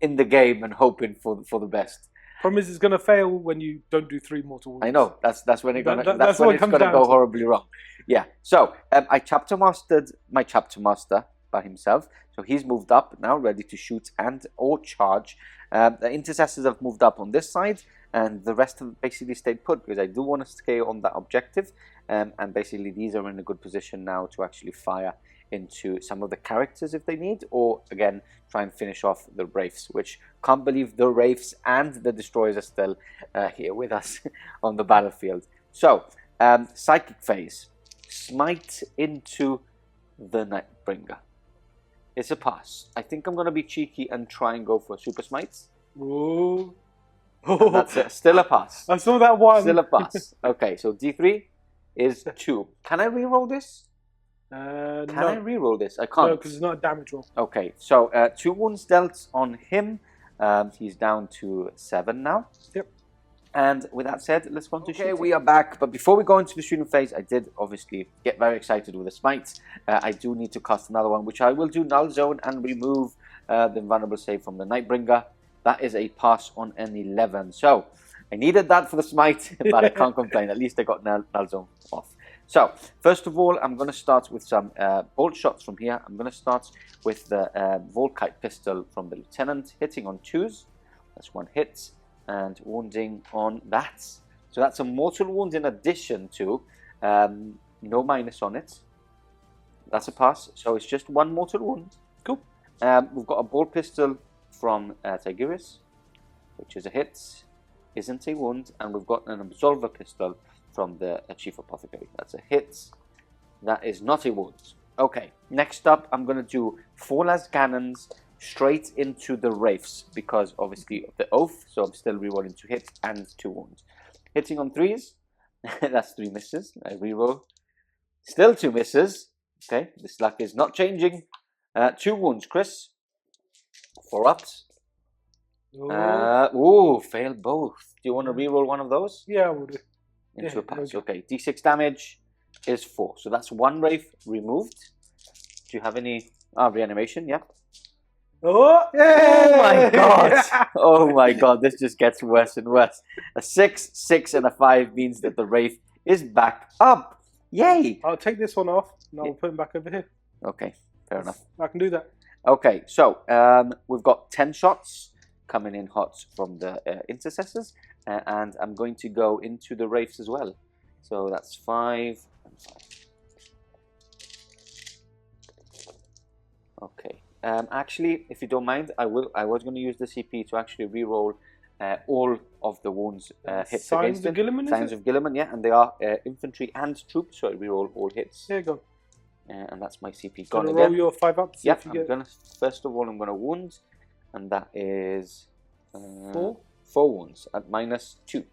in the game and hoping for the best. Problem is, it's going to fail when you don't do 3 mortal wounds. I know, that's when it's going to go horribly wrong. Yeah. So I chapter mastered my chapter master by himself, so he's moved up now, ready to shoot and or charge. The intercessors have moved up on this side, and the rest have basically stayed put, because I do want to scale on that objective, and basically these are in a good position now to actually fire into some of the characters if they need, or again try and finish off the Wraiths, which can't believe the Wraiths and the Destroyers are still here with us on the battlefield. So psychic phase, smite into the Nightbringer. It's a pass. I think I'm going to be cheeky and try and go for a super smite. Ooh. That's it. Still a pass. I saw that one. Still a pass. Okay, so D3 is 2. Can I reroll this? Can I reroll this? I can't. No, because it's not a damage roll. Okay, so 2 wounds dealt on him. He's down to 7 now. Yep. And with that said, let's go on to shooting. Okay, we are back. But before we go into the shooting phase, I did obviously get very excited with the smites. I do need to cast another one, which I will do Null Zone and remove the invulnerable save from the Nightbringer. That is a pass on an 11. So I needed that for the smite, but I can't complain. At least I got Null Zone off. So first of all, I'm going to start with some bolt shots from here. I'm going to start with the Volkite pistol from the lieutenant, hitting on 2s. That's 1 hit. And wounding on that. So that's a mortal wound in addition to no minus on it. That's a pass. So it's just 1 mortal wound. Cool. We've got a bolt pistol from Tigurius, which is a hit, isn't a wound. And we've got an absolver pistol from the Chief Apothecary. That's a hit. That is not a wound. Okay, next up I'm going to do 4 las cannons straight into the Wraiths, because obviously of the oath, so I'm still rerolling 2 hits and 2 wounds. Hitting on 3s, that's 3 misses. I reroll. Still 2 misses. Okay, this luck is not changing. 2 wounds, Chris. 4 ups. Failed both. Do you want to reroll one of those? Yeah, I will do. Into a pass. Okay, d6 damage is 4. So that's 1 Wraith removed. Do you have any reanimation? Yeah. Oh my god! Oh my god! This just gets worse and worse. A 6, 6, and a 5 means that the Wraith is back up. Yay! I'll take this one off and I'll put him back over here. Okay, fair enough. I can do that. Okay, so we've got 10 shots coming in hot from the intercessors, and I'm going to go into the Wraiths as well. So that's 5 and 5. Okay. Actually, if you don't mind, I was going to use the CP to actually reroll all of the wounds hits Signs against of Guilliman, Signs of Guilliman, yeah, and they are infantry and troops, so I reroll all hits. There you go. And that's my CP gone again. Roll your 5 ups. Yeah, first of all I'm going to wound, and that is 4 wounds at -2.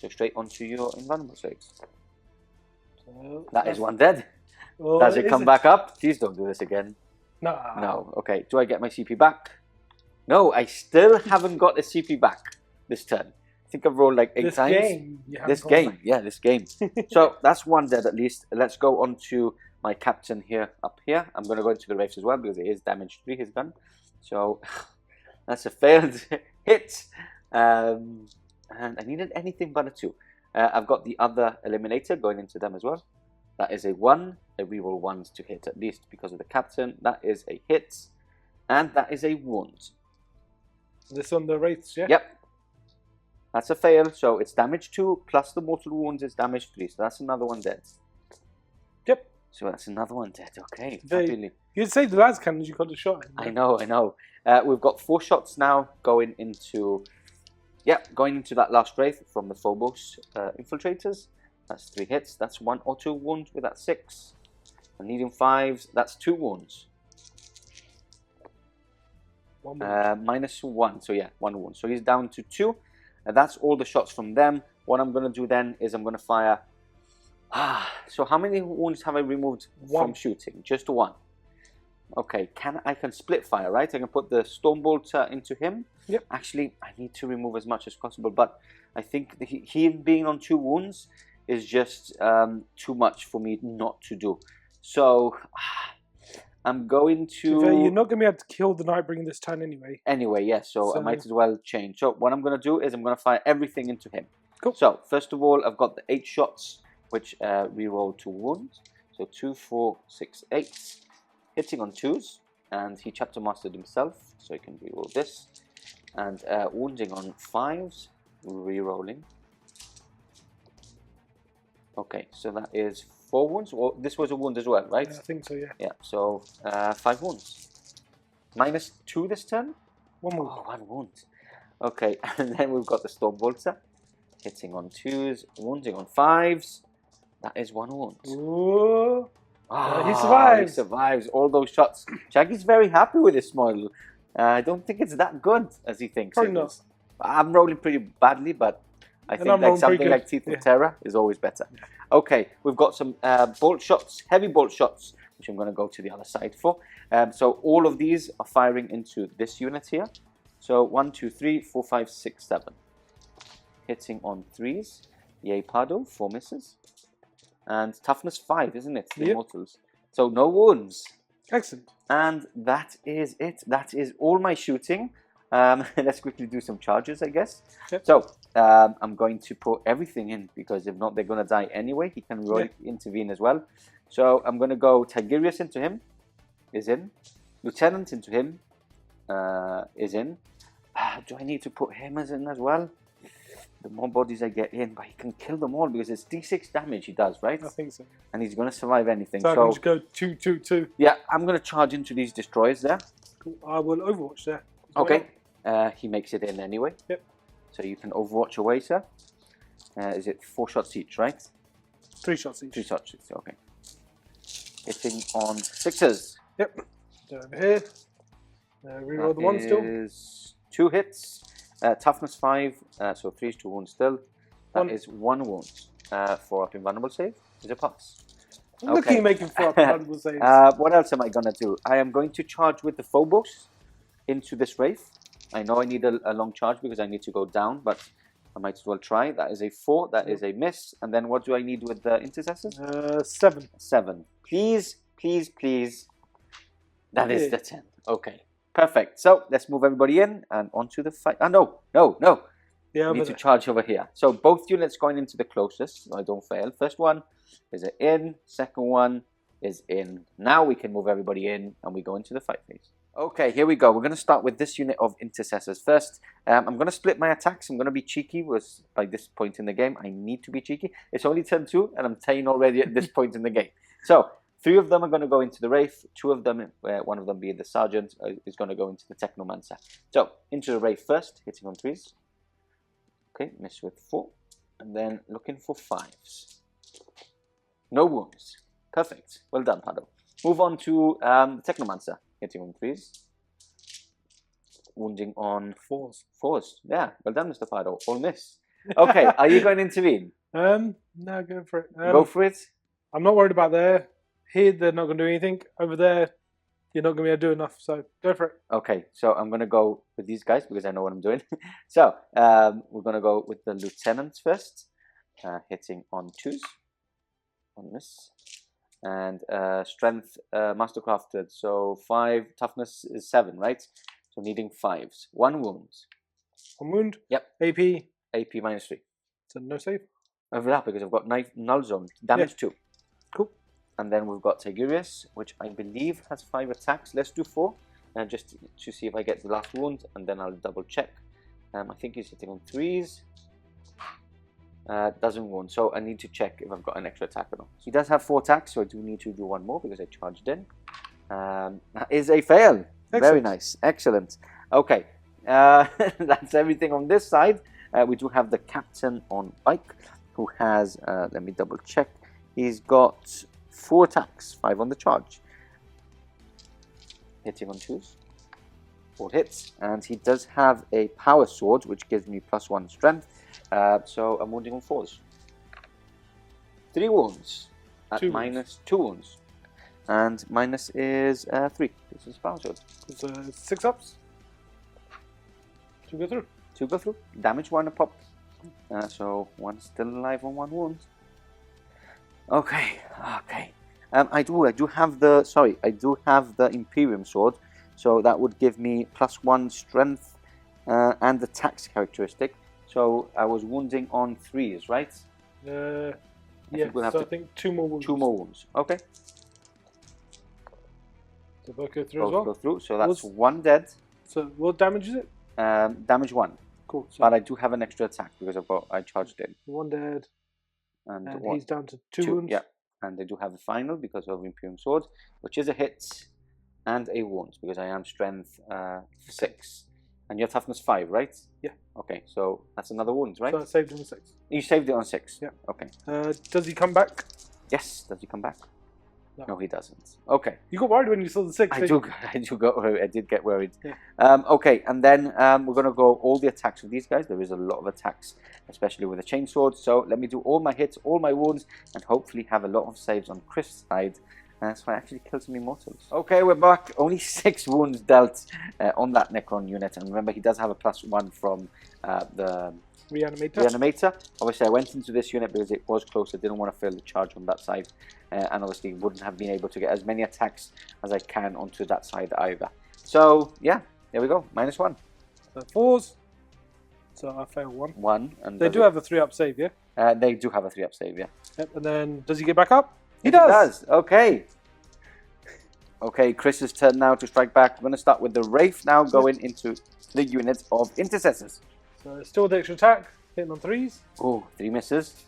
So straight onto your invulnerable saves. That is 1 dead. Does it come back up? Please don't do this again. No. No. Okay. Do I get my CP back? No, I still haven't got the CP back this turn. I think I've rolled like 8 times. This game. So that's 1 dead at least. Let's go on to my captain here up here. I'm going to go into the Wraiths as well, because it is damage 3, his gun. So that's a failed hit. And I needed anything but a 2. I've got the other eliminator going into them as well. That is a 1. I reroll 1s to hit at least because of the captain. That is a hit. And that is a wound. This on the Wraiths, yeah? Yep. That's a fail. So it's damage 2 plus the mortal wounds is damage 3. So that's another 1 dead. Yep. So that's another 1 dead. Okay. You'd say the las cannons you got a shot in. I know. We've got 4 shots now going into that last Wraith from the Phobos infiltrators. That's 3 hits. That's 1 or 2 wounds with that 6. And needing 5s. That's 2 wounds. -1. So yeah, 1 wound. So he's down to 2. that's all the shots from them. What I'm going to do then is I'm going to fire. So how many wounds have I removed from shooting? Just one. Okay, I can split fire, right? I can put the Stormbolter into him. Yep. Actually, I need to remove as much as possible, but I think him being on 2 wounds is just too much for me not to do. So I'm going to... You're not going to be able to kill the Nightbringer this turn anyway. Anyway, yes, so I might as well change. So what I'm going to do is I'm going to fire everything into him. Cool. So first of all, I've got the 8 shots, which reroll 2 wounds. So 2, 4, 6, 8. Hitting on 2s, and he chapter mastered himself, so he can reroll this. And wounding on 5s, rerolling. Okay, so that is 4 wounds. Well, this was a wound as well, right? Yeah, I think so, yeah. Yeah, so 5 wounds. Minus 2 this turn? 1 wound. Oh, 1 wound. Okay, and then we've got the Stormbolter. Hitting on 2s, wounding on 5s. That is 1 wound. Ooh. Oh, he survives. He survives all those shots. Shaggy's very happy with this model. I don't think it's that good as he thinks Probably it not. is. I'm rolling pretty badly, but I think like something like Teeth of Terror is always better. Okay, we've got some bolt shots, heavy bolt shots, which I'm going to go to the other side for. So all of these are firing into this unit here. So 1, 2, 3, 4, 5, 6, 7. Hitting on 3s. Yay, Pardo, 4 misses. And toughness 5, isn't it? The Immortals. So no wounds. Excellent. And that is it. That is all my shooting. Let's quickly do some charges, I guess. Yep. So I'm going to put everything in, because if not, they're going to die anyway. He can intervene as well. So I'm going to go Tigurius into him. Is in. Lieutenant into him. Is in. Do I need to put him as in as well? The more bodies I get in, but he can kill them all because it's D6 damage he does, right? I think so. And he's going to survive anything. So I can just go 2, 2, 2. Yeah, I'm going to charge into these destroyers there. Cool. I will Overwatch there. Okay. He makes it in anyway. Yep. So you can Overwatch away, sir. Is it 4 shots each, right? 3 shots each. 3 shots each, okay. Hitting on 6s. Yep. So over here. Reroll the 1 still. Is 2 hits. Toughness 5, so 3 is 2 wounds still. That is 1 wound. 4 up invulnerable save is a pass. Look at you making 4 up invulnerable saves. What else am I going to do? I am going to charge with the Phobos into this Wraith. I know I need a long charge because I need to go down, but I might as well try. That is a 4, that is a miss. And then what do I need with the Intercessors? 7. 7. Please, please, please. That is the 10. Okay. Perfect. So let's move everybody in and onto the fight. No. Yeah, I need to charge over here. So both units going into the closest, so I don't fail. First one is in. Second one is in. Now we can move everybody in and we go into the fight phase. Okay, here we go. We're going to start with this unit of Intercessors. First, I'm going to split my attacks. I'm going to be cheeky. By this point in the game, I need to be cheeky. It's only turn 2 and I'm 10 already at this point in the game. So 3 of them are going to go into the Wraith. 2 of them, one of them being the Sergeant, is going to go into the Technomancer. So, into the Wraith first, hitting on 3s. Okay, miss with 4. And then looking for 5s. No wounds. Perfect. Well done, Pardo. Move on to the Technomancer. Hitting on 3s. Wounding on 4s. 4s. Yeah, well done, Mr. Pardo. All miss. Okay, are you going to intervene? No, go for it. Go for it. I'm not worried about there. Here, they're not going to do anything. Over there, you're not going to be able to do enough. So go for it. Okay, so I'm going to go with these guys because I know what I'm doing. So we're going to go with the Lieutenant first. Hitting on 2s. On this. And Strength Mastercrafted. So 5. Toughness is 7, right? So needing 5s. 1 wound. 1 wound? Yep. AP? AP minus 3. So no save? Over that because I've got Null Zone. Damage 2. Cool. And then we've got Tigurius, which I believe has 5 attacks. Let's do 4, just to see if I get the last wound, and then I'll double check. I think he's hitting on 3s. Doesn't wound, so I need to check if I've got an extra attack or not. He does have 4 attacks, so I do need to do 1 more because I charged in. That is a fail. Excellent. Very nice. Excellent. Okay, that's everything on this side. We do have the Captain on bike, who has, let me double check, he's got 4 attacks, 5 on the charge. Hitting on 2s. 4 hits, and he does have a power sword, which gives me +1 strength. So I'm wounding on 4s. 3 wounds at Two minus 2 wounds, and minus is 3. This is power sword. It's 6 ups. 2 go through. 2 go through. Damage 1 a pop. So 1 still alive on 1 wound. Okay. I do have the Imperium sword, so that would give me +1 strength and the tax characteristic. So I was wounding on 3s, right? I think 2 more wounds. 2 more wounds. Okay. So both go through Both as well. go through. So that's 1 dead. So what damage is it? Damage 1. Cool. So But I do have an extra attack because I charged in. 1 dead. And He's down to 2 wounds. Yeah. And I do have a final because of Imperium Sword, which is a hit and a wound because I am strength 6. And your toughness 5, right? Yeah. Okay, so that's another wound, right? So I saved him on 6. You saved it on 6? Yeah. Okay. Does he come back? Yes, does he come back? No, he doesn't. Okay. You got worried when you saw the 6. I did get worried. Yeah. Okay, and then we're going to go all the attacks with these guys. There is a lot of attacks, especially with the chainsword. So let me do all my hits, all my wounds, and hopefully have a lot of saves on Chris' side. So I actually killed some Immortals. Okay, we're back. Only 6 wounds dealt on that Necron unit. And remember, he does have a +1 from the Reanimator. Obviously, I went into this unit because it was close. I didn't want to fail the charge on that side. And obviously, wouldn't have been able to get as many attacks as I can onto that side either. So, yeah, there we go. -1. So 4s. So I failed 1. 1. And they do have a 3-up save, yeah? They do have a 3-up save, yeah. Yep, and then does he get back up? He does. does. Okay. Okay, Chris's turn now to strike back. We're going to start with the Wraith now, going into the unit of Intercessors. So still the extra attack, hitting on 3s. Oh, 3 misses.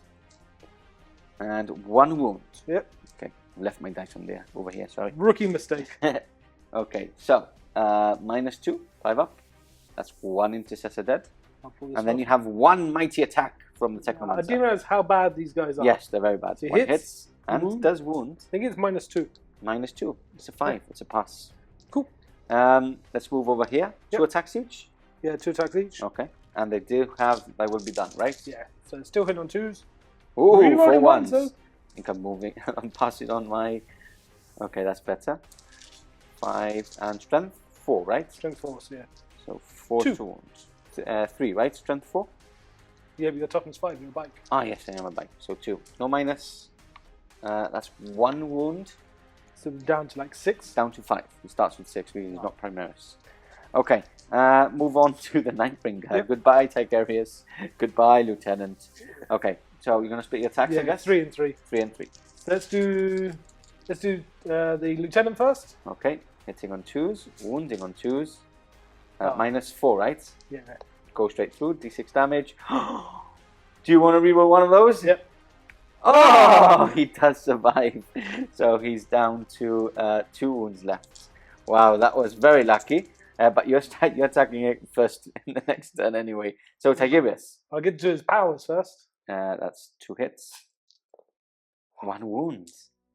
And 1 wound. Yep. Okay, left my dice on there, over here, sorry. Rookie mistake. Okay, so -2, 5 up. That's 1 Intercessor dead. And then you have 1 mighty attack from the Technomancer. I didn't realize how bad these guys are. Yes, they're very bad. So 1 hits and does wound. I think it's -2. -2. It's a 5. Yeah. It's a pass. Cool. Let's move over here. 2 attacks each. Yeah, 2 attacks each. Okay. And they will be done, right? Yeah. So it's still hitting on 2s. Ooh, 4 ones. So. I think I'm moving. I'm passing on my. Okay, that's better. 5 and strength 4, right? Strength 4, so yeah. So 4 wounds. 3, right? Strength 4. Yeah, but your toughness 5. You're a bike. Ah, yes, I am a bike. So 2. No minus. That's 1 wound. So down to like 6. Down to 5. He starts with 6 because he's not Primaris. Okay. Move on to the Nightbringer. Yep. Goodbye, Tigerius. Goodbye, Lieutenant. Okay. So you're going to split your attacks, I guess? 3 and 3. 3 and 3. Let's do the Lieutenant first. Okay. Hitting on 2s. Wounding on 2s. -4, right? Yeah. Go straight through. D6 damage. Do you want to reroll one of those? Yep. Oh, he does survive. So he's down to 2 wounds left. Wow, that was very lucky. But you're attacking it first in the next turn anyway. So Tigurius. I'll get to his powers first. That's 2 hits. 1 wound.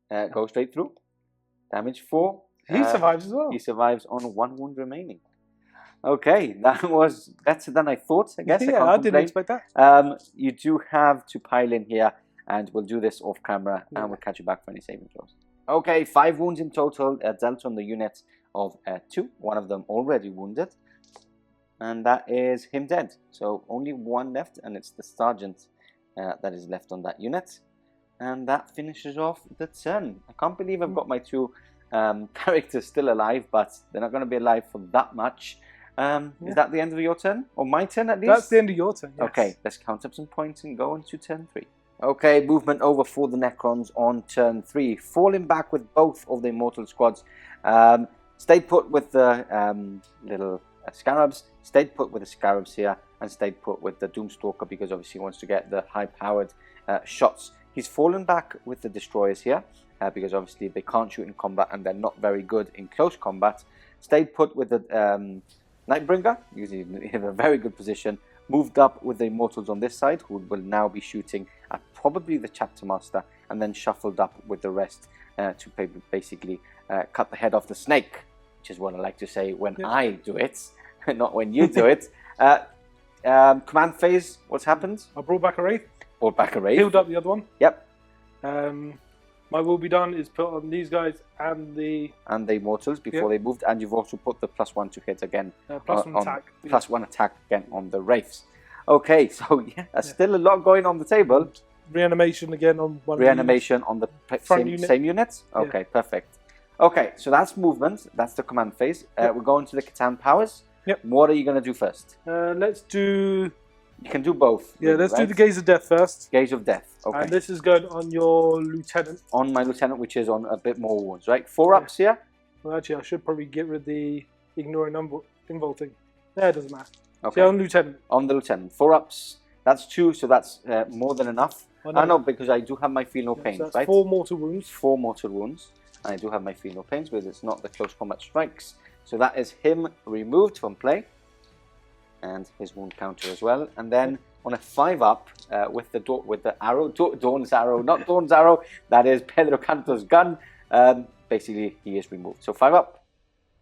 Go straight through. Damage 4. He survives as well. He survives on 1 wound remaining. Okay, that was better than I thought, I guess. Yeah, I didn't expect that. You do have to pile in here, and we'll do this off camera, and we'll catch you back for any saving throws. Okay, 5 wounds in total dealt on the unit of 2. 1 of them already wounded. And that is him dead. So only 1 left, and it's the Sergeant that is left on that unit. And that finishes off the turn. I can't believe I've got my 2 characters still alive, but they're not going to be alive for that much. Is that the end of your turn? Or my turn at least? That's the end of your turn, yes. Okay, let's count up some points and go on to turn 3. Okay, movement over for the Necrons on turn 3. Falling back with both of the Immortal squads. Stayed put with the little Scarabs. Stayed put with the Scarabs here. And stayed put with the Doomstalker because obviously he wants to get the high-powered shots. He's fallen back with the Destroyers here. Because obviously they can't shoot in combat and they're not very good in close combat. Stayed put with the Nightbringer, using in a very good position. Moved up with the Immortals on this side, who will now be shooting at probably the Chapter Master, and then shuffled up with the rest to basically cut the head off the snake. which is what I like to say when I do it, not when you do it. Command phase, what's happened? I brought back a Wraith. Brought back a Wraith. Healed up the other one. Yep. My will be done is put on these guys and the Immortals before they moved, and you've also put the +1 to hit again. +1 attack. +1 attack again on the Wraiths. Okay, so still a lot going on the table. Reanimation again on one. Reanimation on the same unit? Okay, perfect. Okay, so that's movement. That's the command phase. We're going to the Catan powers. Yep. What are you going to do first? Let's do... You can do both. Yeah, let's do the Gaze of Death first. Gaze of Death, okay. And this is going on your Lieutenant. On my Lieutenant, which is on a bit more wounds, right? 4 ups here? Well, actually, I should probably get rid of the ignoring invul thing. Yeah, it doesn't matter. Okay. So on Lieutenant. On the Lieutenant. 4 ups. That's 2, so that's more than enough. I know, because I do have my Feel No Pains, so that's right? 4 mortal wounds. 4 mortal wounds. And I do have my Feel No Pains, because it's not the close combat strikes. So that is him removed from play. And his wound counter as well. And then on a 5 up with the arrow, Dawn's arrow, not Dawn's arrow, that is Pedro Canto's gun. Basically, he is removed. So 5 up.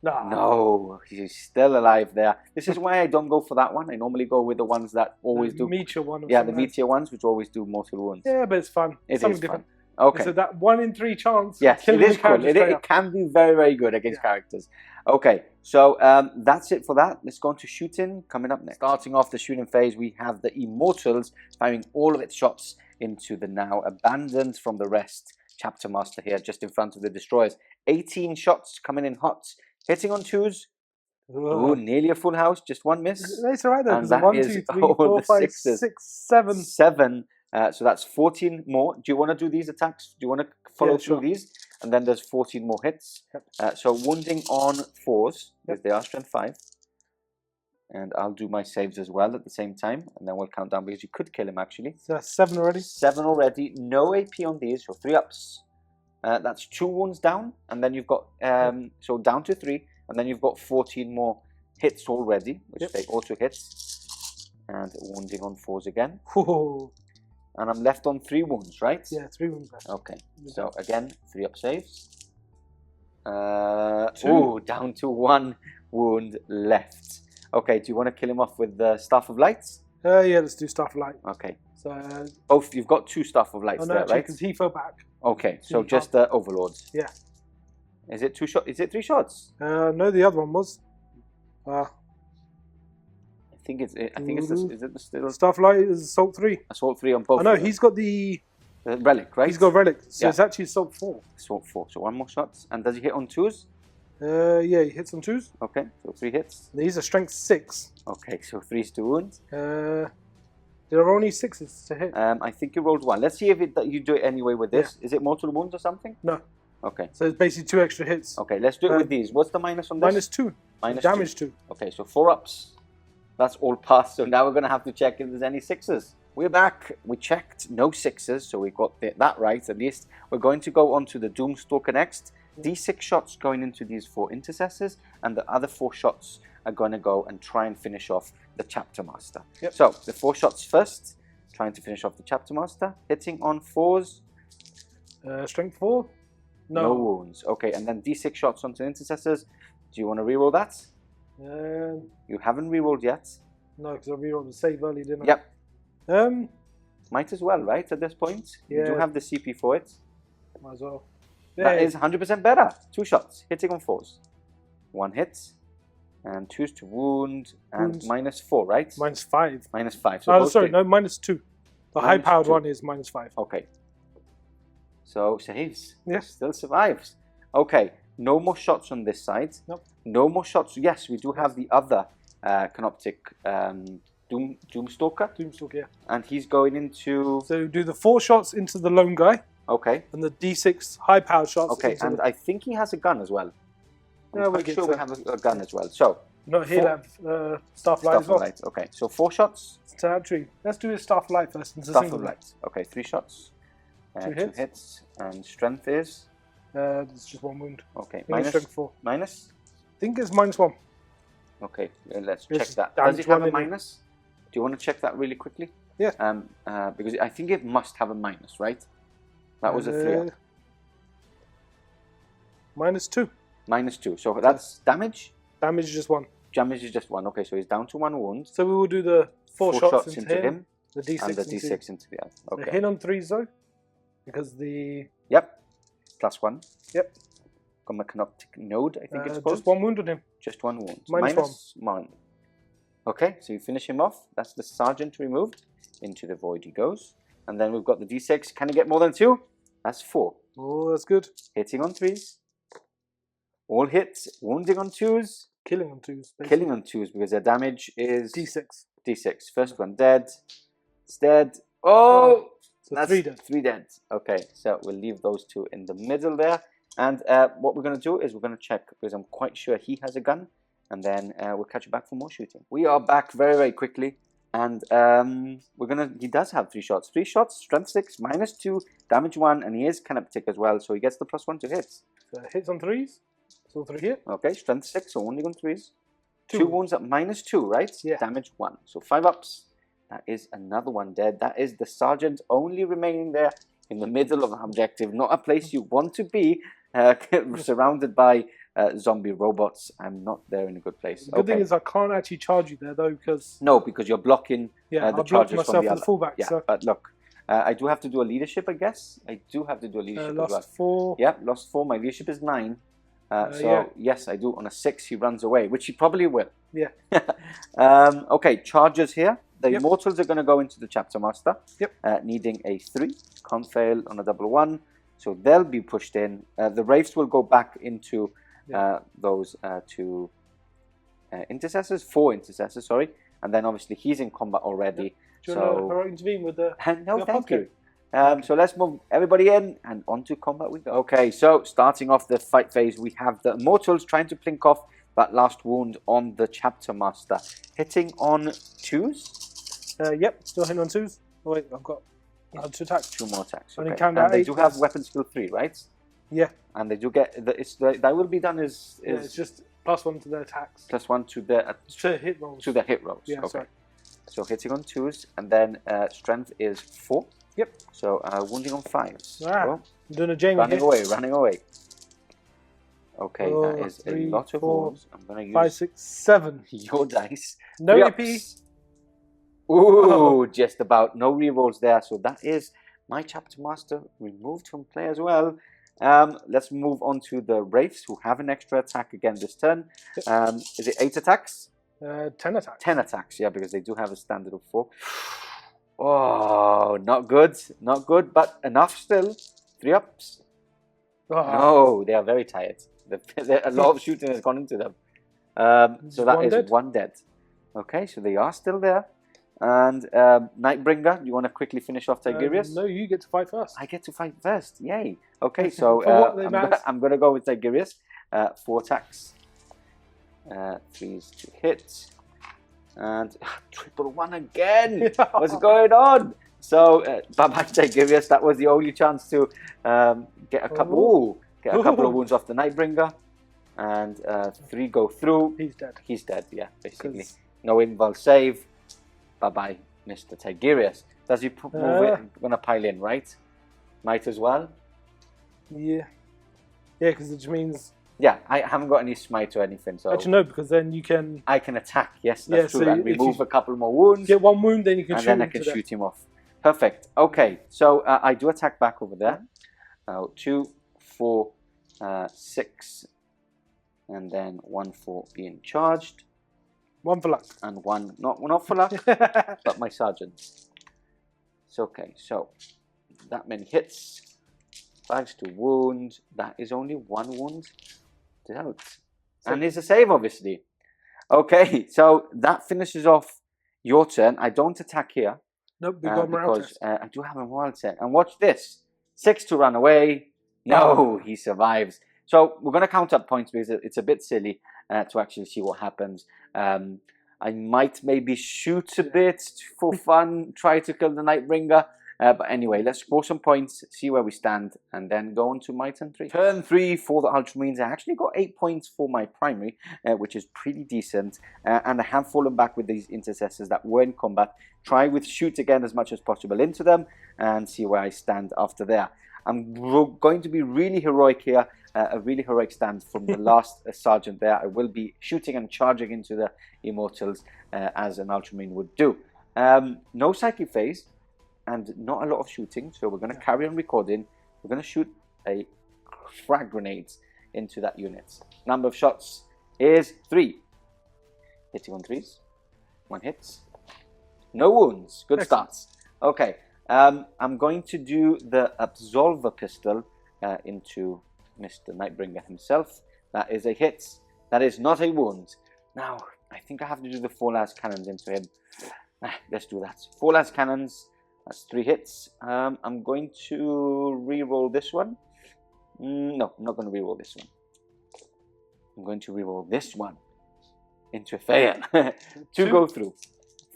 No, he's still alive there. This is why I don't go for that one. I normally go with the ones that always do. Meteor one. Yeah, the meteor ones, which always do mortal wounds. Yeah, but it's fun. It's something different. Fun. Okay. So that 1 in 3 chance. Yes, it is cool. It can be very, very good against characters. Okay, so that's it for that. Let's go on to shooting coming up next. Starting off the shooting phase, we have the Immortals firing all of its shots into the now abandoned from the rest Chapter Master here, just in front of the Destroyers. 18 shots coming in hot, hitting on 2s. Oh, nearly a full house, just 1 miss. That's all right though. And that 1, is 2, 3, all 4, the 5, sixes. 6, 7. 7. So that's 14 more. Do you want to do these attacks? Do you want to follow through these? And then there's 14 more hits. Yep. So wounding on 4s, because they are strength 5. And I'll do my saves as well at the same time. And then we'll count down, because you could kill him actually. So that's 7 already? 7 already. No AP on these, so 3 ups. That's 2 wounds down. And then you've got, so down to 3. And then you've got 14 more hits already, which they auto hits. And wounding on 4s again. Whoa. And I'm left on 3 wounds, right? Yeah, 3 wounds left. Okay, so again, 3 up saves. Ooh, down to 1 wound left. Okay, do you want to kill him off with the Staff of Lights? Yeah, let's do Staff of Light. Okay. So, both, you've got 2 Staff of Lights there, right? because he fell back. Okay, so just the Overlords. Yeah. Is it 2 shots? Is it 3 shots? No, the other one was. I think it's is it still Staff of Light is Assault 3. Assault 3 on both? I know, he's got the Relic, right? He's got Relic, so it's actually Assault 4. Assault 4, so 1 more shots. And does he hit on 2s? Yeah, he hits on 2s. Okay, so 3 hits. These are Strength 6. Okay, so 3's to wounds. There are only 6s to hit. I think you rolled 1. Let's see if you do it anyway with this. Is it mortal wounds or something? No. Okay. So it's basically 2 extra hits. Okay, let's do it with these. What's the minus on this? -2. Minus damage 2. 2. Okay, so 4 ups. That's all passed. So now we're going to have to check if there's any 6s. We're back. We checked no 6s, so we got that right at least. We're going to go on to the Doomstalker next. D6 shots going into these 4 intercessors, and the other 4 shots are going to go and try and finish off the Chapter Master. Yep. So the 4 shots first, trying to finish off the Chapter Master, hitting on 4s. Strength 4? No wounds. Okay, and then D6 shots onto intercessors. Do you want to reroll that? You haven't rerolled yet. No, because I rerolled the save early, didn't I? Yep. Might as well, right? At this point, you do have the CP for it. Might as well. That is 100% better. 2 shots, hitting on 4s. 1 hit, and 2's to wound, and -4, right? -5. -5. So oh, sorry, no, -2. The high-powered one is -5. Okay. So saves. Yes. Still survives. Okay. No more shots on this side. Nope. No more shots. Yes, we do have the other Canoptic Doomstalker. Doomstalker, yeah. And he's going into... So do the 4 shots into the lone guy. Okay. And the D6 high-powered shots. Okay, and I think he has a gun as well. I'm sure we have a gun as well. So... No, he'll have Staff Light as well. Light. Okay, so 4 shots. Actually, let's do his Staff Light first. Staff of Light. Okay, 3 shots. 2 hits. And strength is? It's just 1 wound. Okay, Strength 4. Minus? I think it's -1. Okay, let's check that. Does it have a minus? Do you want to check that really quickly? Yeah. Because I think it must have a minus, right? That was a 3 up. -2. -2. So that's damage? Damage is just 1. Damage is just 1. Okay, so he's down to 1 wound. So we will do the 4 shots into him. The D6 and the D6 into the other. Okay. The hit on 3s though, because the... Yep. +1. Yep. Canoptic node, I think it's called. Just 1 wound on him. Just 1 wound. -1. Okay, so you finish him off. That's the sergeant removed. Into the void he goes. And then we've got the D6. Can he get more than 2? That's 4. Oh, that's good. Hitting on 3s. All hits. Wounding on 2s. Killing on 2s. Basically. Killing on 2s because their damage is... D6. D6. First one dead. It's dead. Oh! So that's 3 dead. 3 dead. Okay, so we'll leave those 2 in the middle there. And what we're going to do is we're going to check, because I'm quite sure he has a gun. And then we'll catch you back for more shooting. We are back very, very quickly. And he does have 3 shots. 3 shots, strength 6, -2, damage 1, and he is canoptic as well, so he gets the +1 to hits. So hits on 3s. So 3 hit. Okay, strength 6, so only on 3s. 2 2 wounds at -2, right? Yeah. Damage 1. So 5 ups. That is another one dead. That is the sergeant only remaining there in the middle of the objective. Not a place you want to be, surrounded by zombie robots. I'm not there in a good place. The good thing is I can't actually charge you there though, because... No, because you're blocking the charges myself from the for other. the fullback. Yeah, so. but look, I do have to do a leadership, I guess. I do have to do a leadership as well. Lost 4. Yeah, lost 4. My leadership is 9. Yes, I do. On a 6, he runs away, which he probably will. Yeah. Okay, charges here. The Yep. Immortals are going to go into the Chapter Master. Yep. Needing a 3. Can't fail on a double 1. So they'll be pushed in. The Wraiths will go back into those 2 intercessors. 4 intercessors, sorry. And then obviously he's in combat already. Do you want to intervene with the... No, thank you. So let's move everybody in and onto combat we go. Okay, so starting off the fight phase, we have the Immortals trying to plink off that last wound on the Chapter Master. Hitting on 2s? Yep, still hitting on 2s. Oh wait, I've got 2 attacks. 2 more attacks. And Okay. And they do have weapon skill 3, right? Yeah. And they do get that will be done as it's just +1 to their attacks. +1 to their to hit rolls. To the hit rolls. Yeah, okay. sorry. So hitting on 2s, and then strength is 4. Yep. So wounding on 5s. I'm doing a Jamie running away. Okay, that is 3, a lot of 4, wounds. I'm going to use 5, 6, 7. your dice. No 3 EP. ups. Ooh, just about. No rerolls there. So that is my Chapter Master removed from play as well. Let's move on to the Wraiths, who have an extra attack again this turn. Is it 8 attacks? 10 attacks. 10 attacks, yeah, because they do have a standard of 4. Oh, not good. Not good, but enough still. 3 ups. No, they are very tired. A lot of shooting has gone into them. So that is 1 dead. Okay, so they are still there. And Nightbringer, you want to quickly finish off Tigurius? No, you get to fight first. I get to fight first. Yay. Okay, so I'm going to go with Tigurius. 4 attacks. 3s to hit. And triple 1 again. What's going on? So, bye-bye Tigurius. That was the only chance to get a couple of wounds off the Nightbringer. And 3 go through. He's dead. He's dead, yeah, basically. No invul save. Bye-bye, Mr. Tigerius. Does he move it? Going to pile in, right? Might as well. Yeah. Yeah, because it just means... Yeah, I haven't got any smite or anything, so... Actually, no, because then you can... I can attack, yes, that's true. So and remove a couple more wounds. Get 1 wound, then you can shoot him. And then I can shoot him off. Perfect. Okay, so I do attack back over there. 2, 4, 6, and then 1 for being charged. 1 for luck. And 1, not for luck, but my sergeant. It's okay, so that many hits. 5 to wound. That is only 1 wound dealt. And there's a save, obviously. Okay, so that finishes off your turn. I don't attack here. Nope, we got morale test. I do have a morale test. And watch this. 6 to run away. No, he survives. So we're going to count up points because it's a bit silly to actually see what happens. I might maybe shoot a bit for fun, try to kill the Nightbringer. But anyway, let's score some points, see where we stand, and then go on to my turn 3. Turn 3 for the Ultramarines. I actually got 8 points for my primary, which is pretty decent. And I have fallen back with these intercessors that were in combat. Try with shoot again as much as possible into them and see where I stand after there. I'm going to be really heroic here, a really heroic stand from the last sergeant there. I will be shooting and charging into the Immortals as an Ultramarine would do. No psychic phase and not a lot of shooting, so we're going to carry on recording. We're going to shoot a frag grenades into that unit. Number of shots is 3. Hitting on 3s. 1 hit. No wounds. Good starts. Okay. I'm going to do the Absolver pistol into Mr. Nightbringer himself. That is a hit. That is not a wound. Now, I think I have to do the 4 last cannons into him. Let's do that. 4 last cannons. That's 3 hits. I'm going to re-roll this one. No, I'm not going to re-roll this one. I'm going to re-roll this one into a fail. 2 go through.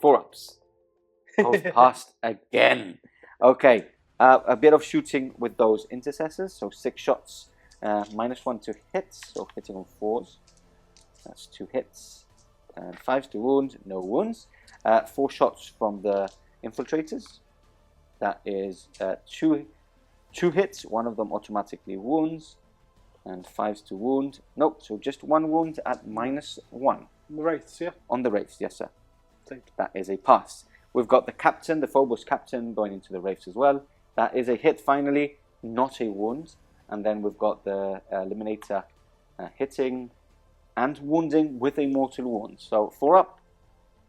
4 ups. Goes past again. Okay, a bit of shooting with those intercessors. So 6 shots, -1 to hits. So hitting on 4s. That's 2 hits. And 5s to wound. No wounds. 4 shots from the infiltrators. That is 2 hits. 1 of them automatically wounds. And 5s to wound. Nope, so just 1 wound at -1. On the wraiths, yeah? On the wraiths, yes sir. That is a pass. We've got the captain, the Phobos captain, going into the wraiths as well. That is a hit finally, not a wound. And then we've got the eliminator hitting and wounding with a mortal wound. So 4 up.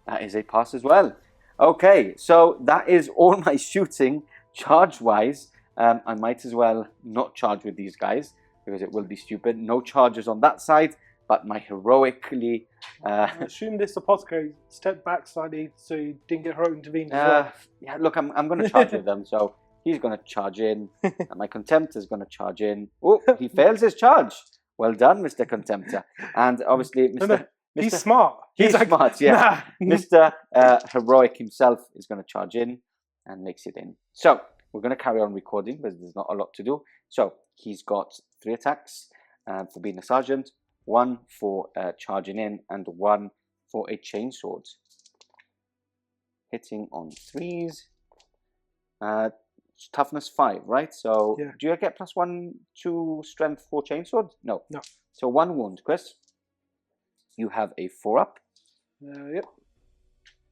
That is a pass as well. Okay, so that is all my shooting charge-wise. I might as well not charge with these guys because it will be stupid. No charges on that side, but my heroically... I assume this apothecary stepped back slightly so you didn't get heroic intervened as well. Yeah, look, I'm going to charge with them, so he's going to charge in. And my Contemptor is going to charge in. Oh, he fails his charge. Well done, Mr. Contemptor. And obviously, Mr. He's smart. He's like, smart, yeah. Nah. Mr. Heroic himself is going to charge in and makes it in. So, we're going to carry on recording because there's not a lot to do. So, he's got 3 attacks for being a sergeant, 1 for charging in, and 1 for a chainsword. Hitting on 3s. Toughness 5, right? So, do you get +1 to strength for chainsword? No. No. So, 1 wound, Chris. You have a 4 up. Yep.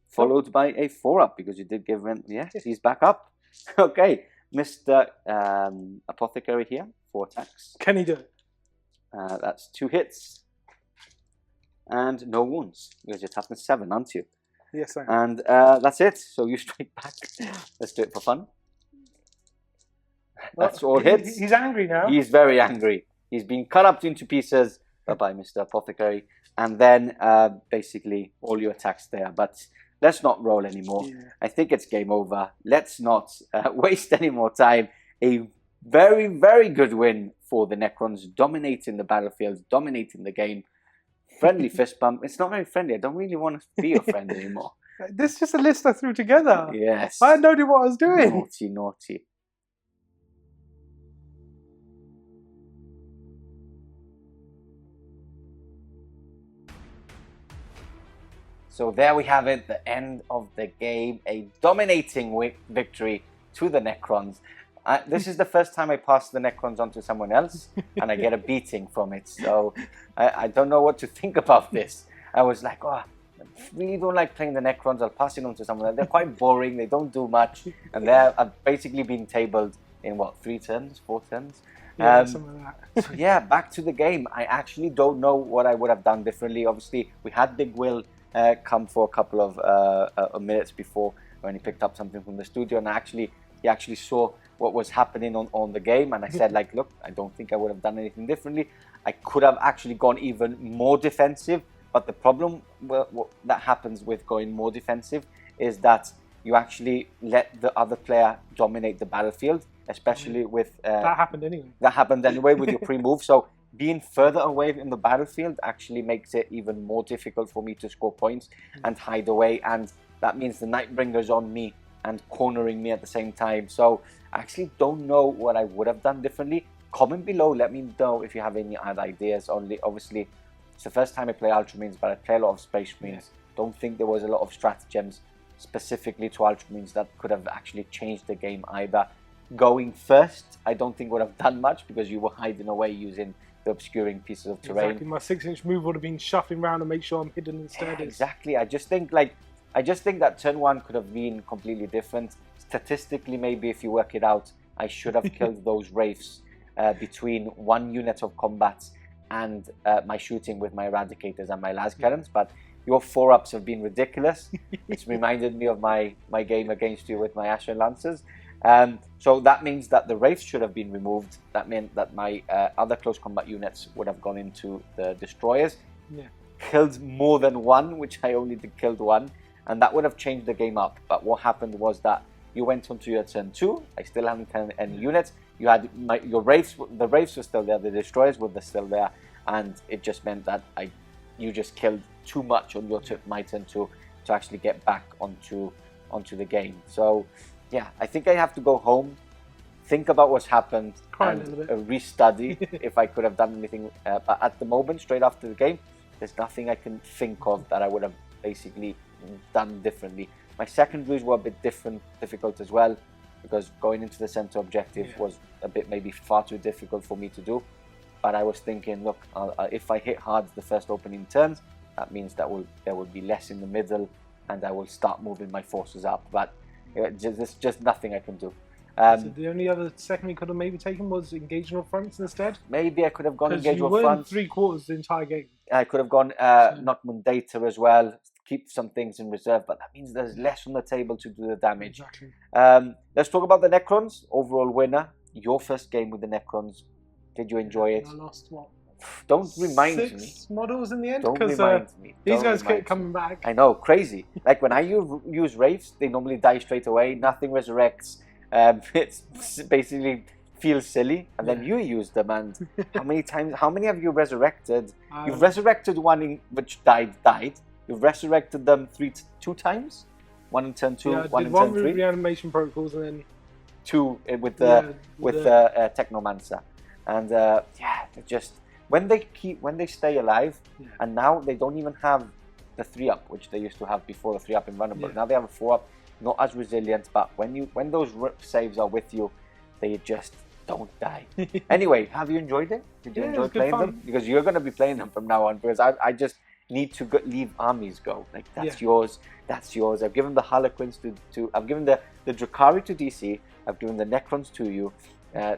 Followed by a 4 up because you did give him. Yes, he's back up. Okay, Mr. Apothecary here, 4 attacks. Can he do it? That's 2 hits and no wounds because you're toughness 7, aren't you? Yes, I am. And that's it. So you strike back. Let's do it for fun. That's all hits. He's angry now. He's very angry. He's been cut up into pieces. Bye-bye, Mr. Apothecary. And then basically all your attacks there. But let's not roll anymore. Yeah. I think it's game over. Let's not waste any more time. A very, very good win for the Necrons, dominating the battlefield, dominating the game. Friendly fist bump. It's not very friendly. I don't really want to be your friend anymore. This is just a list I threw together. Yes. I had no idea what I was doing. Naughty, naughty. So there we have it, the end of the game, a dominating victory to the Necrons. This is the first time I pass the Necrons on to someone else, and I get a beating from it. So I don't know what to think about this. I was like, oh, I really don't like playing the Necrons. I'll pass it on to someone else. They're quite boring. They don't do much. And I've basically been tabled in, what, 3 turns, 4 turns? Yeah, something like that. So yeah, back to the game. I actually don't know what I would have done differently. Obviously, we had Big Will come for a couple of minutes before when he picked up something from the studio, and he actually saw what was happening on the game, and I said, like, look, I don't think I would have done anything differently. I could have actually gone even more defensive, but the problem that happens with going more defensive is that you actually let the other player dominate the battlefield, especially with... that happened anyway. That happened anyway with your pre-move, so being further away in the battlefield actually makes it even more difficult for me to score points and hide away, and that means the Nightbringer's on me and cornering me at the same time. So I actually don't know what I would have done differently. Comment below, let me know if you have any other ideas. Obviously, it's the first time I play Ultramarines, but I play a lot of Space Marines. Don't think there was a lot of Stratagems specifically to Ultramarines that could have actually changed the game either. going first, I don't think would have done much because you were hiding away using the obscuring pieces of terrain. Exactly. My 6-inch move would have been shuffling around to make sure I'm hidden instead. Yeah, exactly. I just think that turn 1 could have been completely different. Statistically, maybe if you work it out, I should have killed those wraiths between 1 unit of combat and my shooting with my eradicators and my las cannons. But your 4-ups have been ridiculous. It's reminded me of my game against you with my Asher Lancers. So that means that the wraiths should have been removed. That meant that my other close combat units would have gone into the destroyers. Yeah. Killed more than 1, which I only killed 1, and that would have changed the game up. But what happened was that you went on to your turn 2. I still haven't killed any units. You had your wraiths. The wraiths were still there. The destroyers were still there, and it just meant that you just killed too much on your my turn 2 to actually get back onto the game. So yeah, I think I have to go home, think about what's happened, and restudy if I could have done anything. But at the moment, straight after the game, there's nothing I can think of that I would have basically done differently. My secondaries were a bit difficult as well, because going into the center objective was a bit maybe far too difficult for me to do. But I was thinking, look, if I hit hard the first opening turns, that means that there will be less in the middle, and I will start moving my forces up. But there's just nothing I can do. So the only other second we could have maybe taken was engagement on fronts instead. Maybe I could have gone engagement on fronts. You were in 3/4 the entire game. I could have gone Noctman Data as well, keep some things in reserve, but that means there's less on the table to do the damage. Exactly. Let's talk about the Necrons. Overall winner, your first game with the Necrons. Did you enjoy it? I lost what? Don't remind me. 6 models in the end. Don't remind me. These guys kept coming back. I know, crazy. Like when I use wraiths, they normally die straight away. Nothing resurrects. It's basically feels silly, and then you use them. And how many have you resurrected? You've resurrected one which died. You've resurrected them 2 times. 1 in turn 2, 1 in turn 3. With reanimation protocols, and then 2 with the Technomancer. And just when they stay alive, and now they don't even have the 3-up, which they used to have before, the 3-up invulnerable. Now they have a 4-up, not as resilient, but when those rip saves are with you, they just don't die. Anyway, have you enjoyed it? Did you enjoy playing them? Because you're going to be playing them from now on, because I just need to leave armies go. Like, that's yours, that's yours. I've given the Harlequins to I've given the Drakari to DC, I've given the Necrons to you,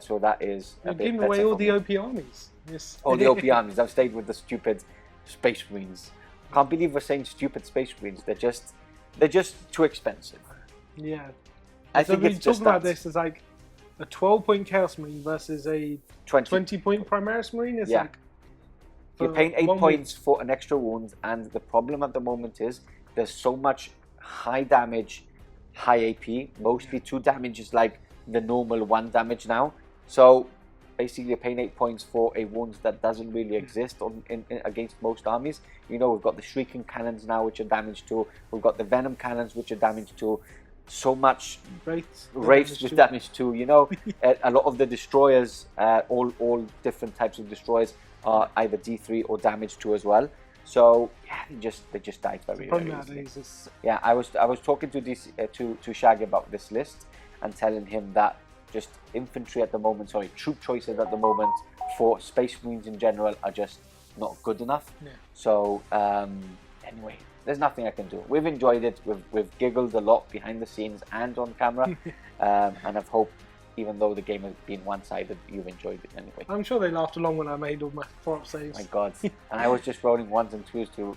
so that is You've given away all the OP armies. Yes. All the OP armies. I've stayed with the stupid Space Marines. Can't believe we're saying stupid Space Marines. They're just too expensive. Yeah. I think it's talking about this as like a 12-point Chaos Marine versus a 20-point Primaris Marine. It's like you're paying 8 points for an extra wound, and the problem at the moment is there's so much high damage, high AP. Mostly 2 damage is like the normal 1 damage now. So basically you're paying 8 points for a wound that doesn't really exist against most armies. You know, we've got the Shrieking Cannons now, which are damage 2. We've got the Venom Cannons, which are damage 2. So much Wraiths with damage 2. You know, a lot of the destroyers, all different types of destroyers, are either D3 or damage 2 as well. So yeah, they just died very easily. Yeah, I was talking to Shag about this list and telling him that just infantry at the moment, troop choices at the moment for Space Marines in general are just not good enough. Yeah. So anyway, there's nothing I can do. We've enjoyed it. We've giggled a lot behind the scenes and on camera, and I've hoped, even though the game has been one-sided, you've enjoyed it anyway. I'm sure they laughed along when I made all my 4-up saves. My God, and I was just rolling 1s and 2s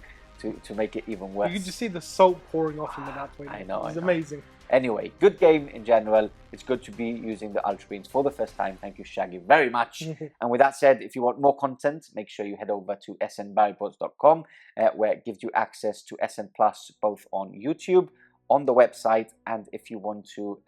to make it even worse. You could just see the salt pouring off him at that point. I know. It's amazing. Anyway, good game in general. It's good to be using the Ultramarines for the first time. Thank you, Shaggy, very much. And with that said, if you want more content, make sure you head over to snbarrypods.com, where it gives you access to SN Plus both on YouTube, on the website, and if you want to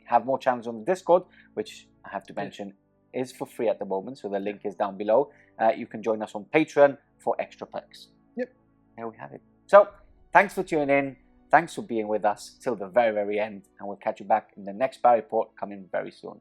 have more channels on the Discord, which I have to mention is for free at the moment, so the link is down below. You can join us on Patreon for extra perks. Yep. There we have it. So, thanks for tuning in. Thanks for being with us till the very, very end, and we'll catch you back in the next Barry Report coming very soon.